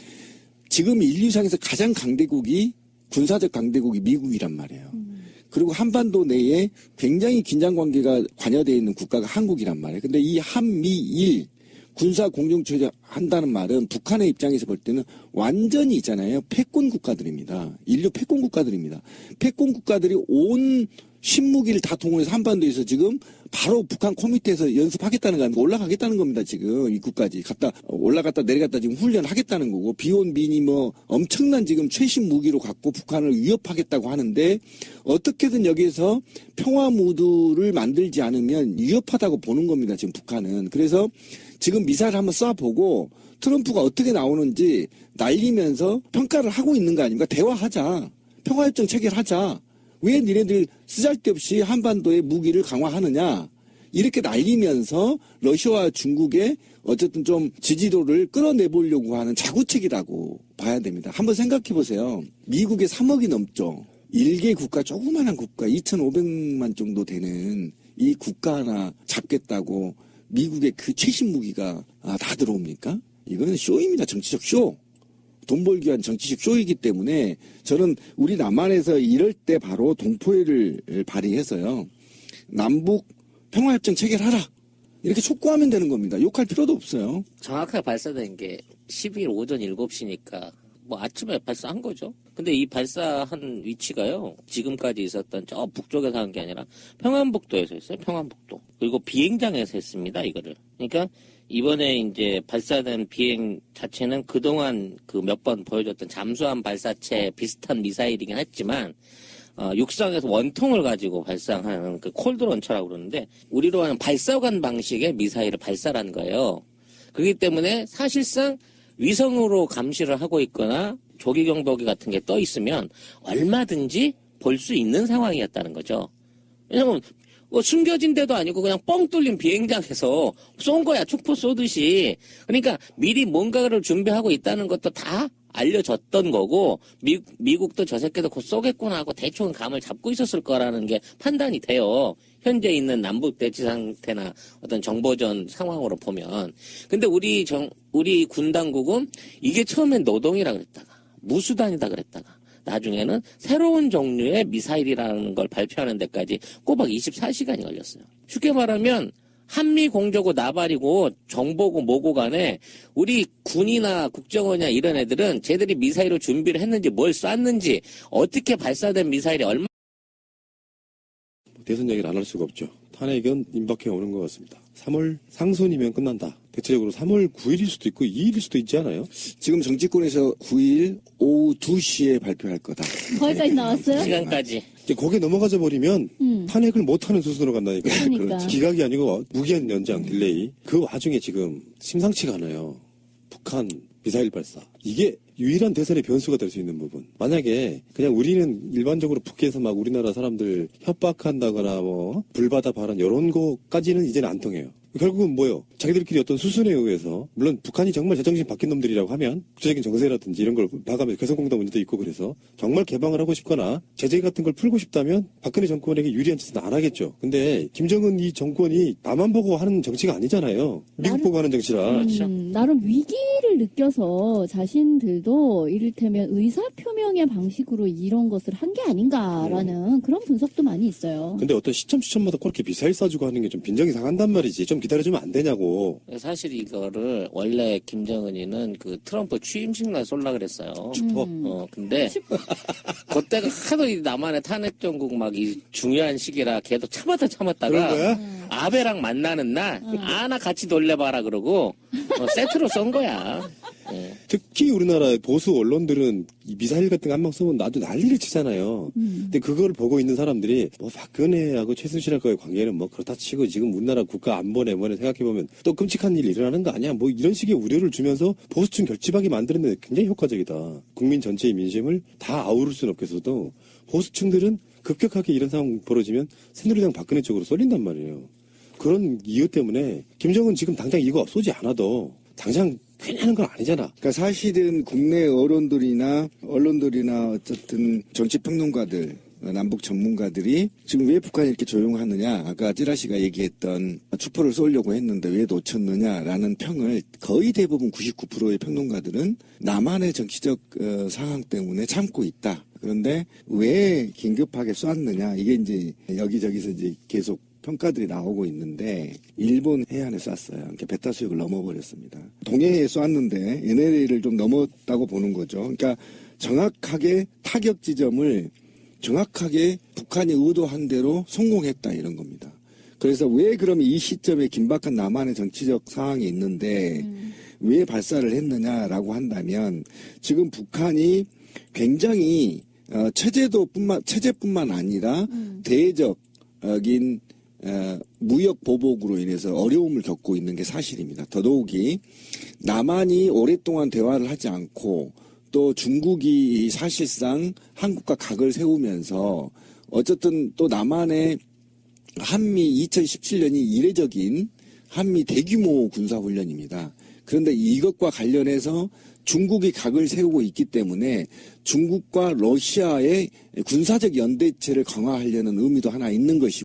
지금 인류상에서 가장 강대국이 군사적 강대국이 미국이란 말이에요. 그리고 한반도 내에 굉장히 긴장 관계가 관여되어 있는 국가가 한국이란 말이에요. 근데 이 한미일 군사 공동체제 한다는 말은 북한의 입장에서 볼 때는 완전히 있잖아요. 패권 국가들입니다. 인류 패권 국가들입니다. 패권 국가들이 온 신무기를 다 동원해서 한반도에서 지금 바로 북한 코미테에서 연습하겠다는 거 아니고 올라가겠다는 겁니다. 지금 입구까지 올라갔다 내려갔다 지금 훈련하겠다는 거고 비온비니 뭐 엄청난 지금 최신 무기로 갖고 북한을 위협하겠다고 하는데 어떻게든 여기에서 평화 무드를 만들지 않으면 위협하다고 보는 겁니다. 지금 북한은. 그래서 지금 미사일 한번 쏴보고 트럼프가 어떻게 나오는지 날리면서 평가를 하고 있는 거 아닙니까? 대화하자. 평화협정 체결하자. 왜 니네들 쓰잘데없이 한반도에 무기를 강화하느냐. 이렇게 날리면서 러시아와 중국의 어쨌든 좀 지지도를 끌어내보려고 하는 자구책이라고 봐야 됩니다. 한번 생각해 보세요. 미국의 3억이 넘죠. 1개 국가, 조그만한 국가, 2,500만 정도 되는 이 국가 하나 잡겠다고 미국의 그 최신 무기가 다 들어옵니까? 이거는 쇼입니다. 정치적 쇼. 돈 벌기 위한 정치적 쇼이기 때문에 저는 우리 남한에서 이럴 때 바로 동포회를 발휘해서요. 남북 평화협정 체결하라. 이렇게 촉구하면 되는 겁니다. 욕할 필요도 없어요. 정확하게 발사된 게 12일 오전 7시니까 뭐 아침에 발사한 거죠. 근데 이 발사한 위치가요. 지금까지 있었던 저 북쪽에서 한 게 아니라 평안북도에서 했어요. 평안북도. 그리고 비행장에서 했습니다. 이거를. 그러니까 이번에 이제 발사된 비행 자체는 그동안 그 몇 번 보여줬던 잠수함 발사체 비슷한 미사일이긴 했지만 육상에서 원통을 가지고 발사하는 그 콜드런처라고 그러는데 우리로 하는 발사관 방식의 미사일을 발사한 거예요. 그렇기 때문에 사실상 위성으로 감시를 하고 있거나 조기 경보기 같은 게 떠 있으면 얼마든지 볼 수 있는 상황이었다는 거죠. 왜냐면 숨겨진 데도 아니고 그냥 뻥 뚫린 비행장에서 쏜 거야. 축포 쏘듯이. 그러니까 미리 뭔가를 준비하고 있다는 것도 다 알려졌던 거고 미국도 저 새끼도 곧 쏘겠구나 하고 대충 감을 잡고 있었을 거라는 게 판단이 돼요. 현재 있는 남북 대치 상태나 어떤 정보전 상황으로 보면. 근데 우리 군 당국은 이게 처음엔 노동이라 그랬다가 무수단이다 그랬다가 나중에는 새로운 종류의 미사일이라는 걸 발표하는 데까지 꼬박 24시간이 걸렸어요. 쉽게 말하면 한미 공조고 나발이고 정보고 뭐고 간에 우리 군이나 국정원이나 이런 애들은 쟤들이 미사일을 준비를 했는지 뭘 쐈는지 어떻게 발사된 미사일이 얼마 대선 얘기를 안 할 수가 없죠. 탄핵은 임박해 오는 것 같습니다. 3월 상순이면 끝난다. 대체적으로 3월 9일일 수도 있고 2일일 수도 있지 않아요? 지금 정치권에서 9일 오후 2시에 발표할 거다. 거기까지 나왔어요? 시간까지. 이제 거기에 넘어가자 버리면 탄핵을 못하는 수순으로 간다니까. 그러니까. 기각이 아니고 무기한 연장 딜레이. 그 와중에 지금 심상치가 않아요. 북한 미사일 발사. 이게 유일한 대선의 변수가 될 수 있는 부분. 만약에 그냥 우리는 일반적으로 북에서 막 우리나라 사람들 협박한다거나 뭐 불바다 발언 이런 거까지는 이제는 안 통해요. 결국은 뭐요? 자기들끼리 어떤 수순에 의해서 물론 북한이 정말 제정신 바뀐 놈들이라고 하면 국제적인 정세라든지 이런 걸 봐가면서 개성공단 문제도 있고 그래서 정말 개방을 하고 싶거나 제재 같은 걸 풀고 싶다면 박근혜 정권에게 유리한 짓은 안 하겠죠. 근데 김정은 이 정권이 나만 보고 하는 정치가 아니잖아요. 미국 보고 하는 정치라. 나름 위기를 느껴서 자신들도 이를테면 의사표명 대통령의 방식으로 이런 것을 한 게 아닌가라는 그런 분석도 많이 있어요. 근데 어떤 시점마다 그렇게 미사일 쏴주고 하는 게 좀 빈정이 상한단 말이지. 좀 기다려주면 안 되냐고. 사실 이거를 원래 김정은이는 그 트럼프 취임식 날 쏠라 그랬어요. 근데 그때가 하도 이 남한의 탄핵 정국 막 이 중요한 시기라 걔도 그런 참았다가 거야? 아베랑 만나는 날 아나 같이 놀래봐라 그러고 세트로 쏜 거야. 특히 우리나라 보수 언론들은 이 미사일 같은 거 한 방 쏘면 나도 난리를 치잖아요. 근데 그걸 보고 있는 사람들이 뭐 박근혜하고 최순실하고의 관계는 뭐 그렇다 치고 지금 우리나라 국가 안보 내번에 생각해보면 또 끔찍한 일이 일어나는 거 아니야? 뭐 이런 식의 우려를 주면서 보수층 결집하게 만드는데 굉장히 효과적이다. 국민 전체의 민심을 다 아우를 수는 없겠어도 보수층들은 급격하게 이런 상황 벌어지면 새누리당 박근혜 쪽으로 쏠린단 말이에요. 그런 이유 때문에 김정은 지금 당장 이거 쏘지 않아도 당장 괜히 하는 건 아니잖아. 그러니까 사실은 국내 언론들이나 어쨌든 정치평론가들, 남북 전문가들이 지금 왜 북한이 이렇게 조용하느냐, 아까 찌라시가 얘기했던 추포를 쏘려고 했는데 왜 놓쳤느냐라는 평을 거의 대부분 99%의 평론가들은 남한의 정치적 상황 때문에 참고 있다. 그런데 왜 긴급하게 쐈느냐, 이게 이제 여기저기서 이제 계속 평가들이 나오고 있는데 일본 해안에 쐈어요. 그러니까 배타수역을 넘어버렸습니다. 동해에 쐈는데 NLA를 좀 넘었다고 보는 거죠. 그러니까 정확하게 타격 지점을 정확하게 북한이 의도한 대로 성공했다 이런 겁니다. 그래서 왜 그러면 이 시점에 긴박한 남한의 정치적 상황이 있는데 왜 발사를 했느냐라고 한다면 지금 북한이 굉장히 체제뿐만 아니라 대외적인 무역 보복으로 인해서 어려움을 겪고 있는 게 사실입니다. 더더욱이 남한이 오랫동안 대화를 하지 않고 또 중국이 사실상 한국과 각을 세우면서 어쨌든 또 남한의 한미 2017년이 이례적인 한미 대규모 군사훈련입니다. 그런데 이것과 관련해서 중국이 각을 세우고 있기 때문에 중국과 러시아의 군사적 연대체를 강화하려는 의미도 하나 있는 것이고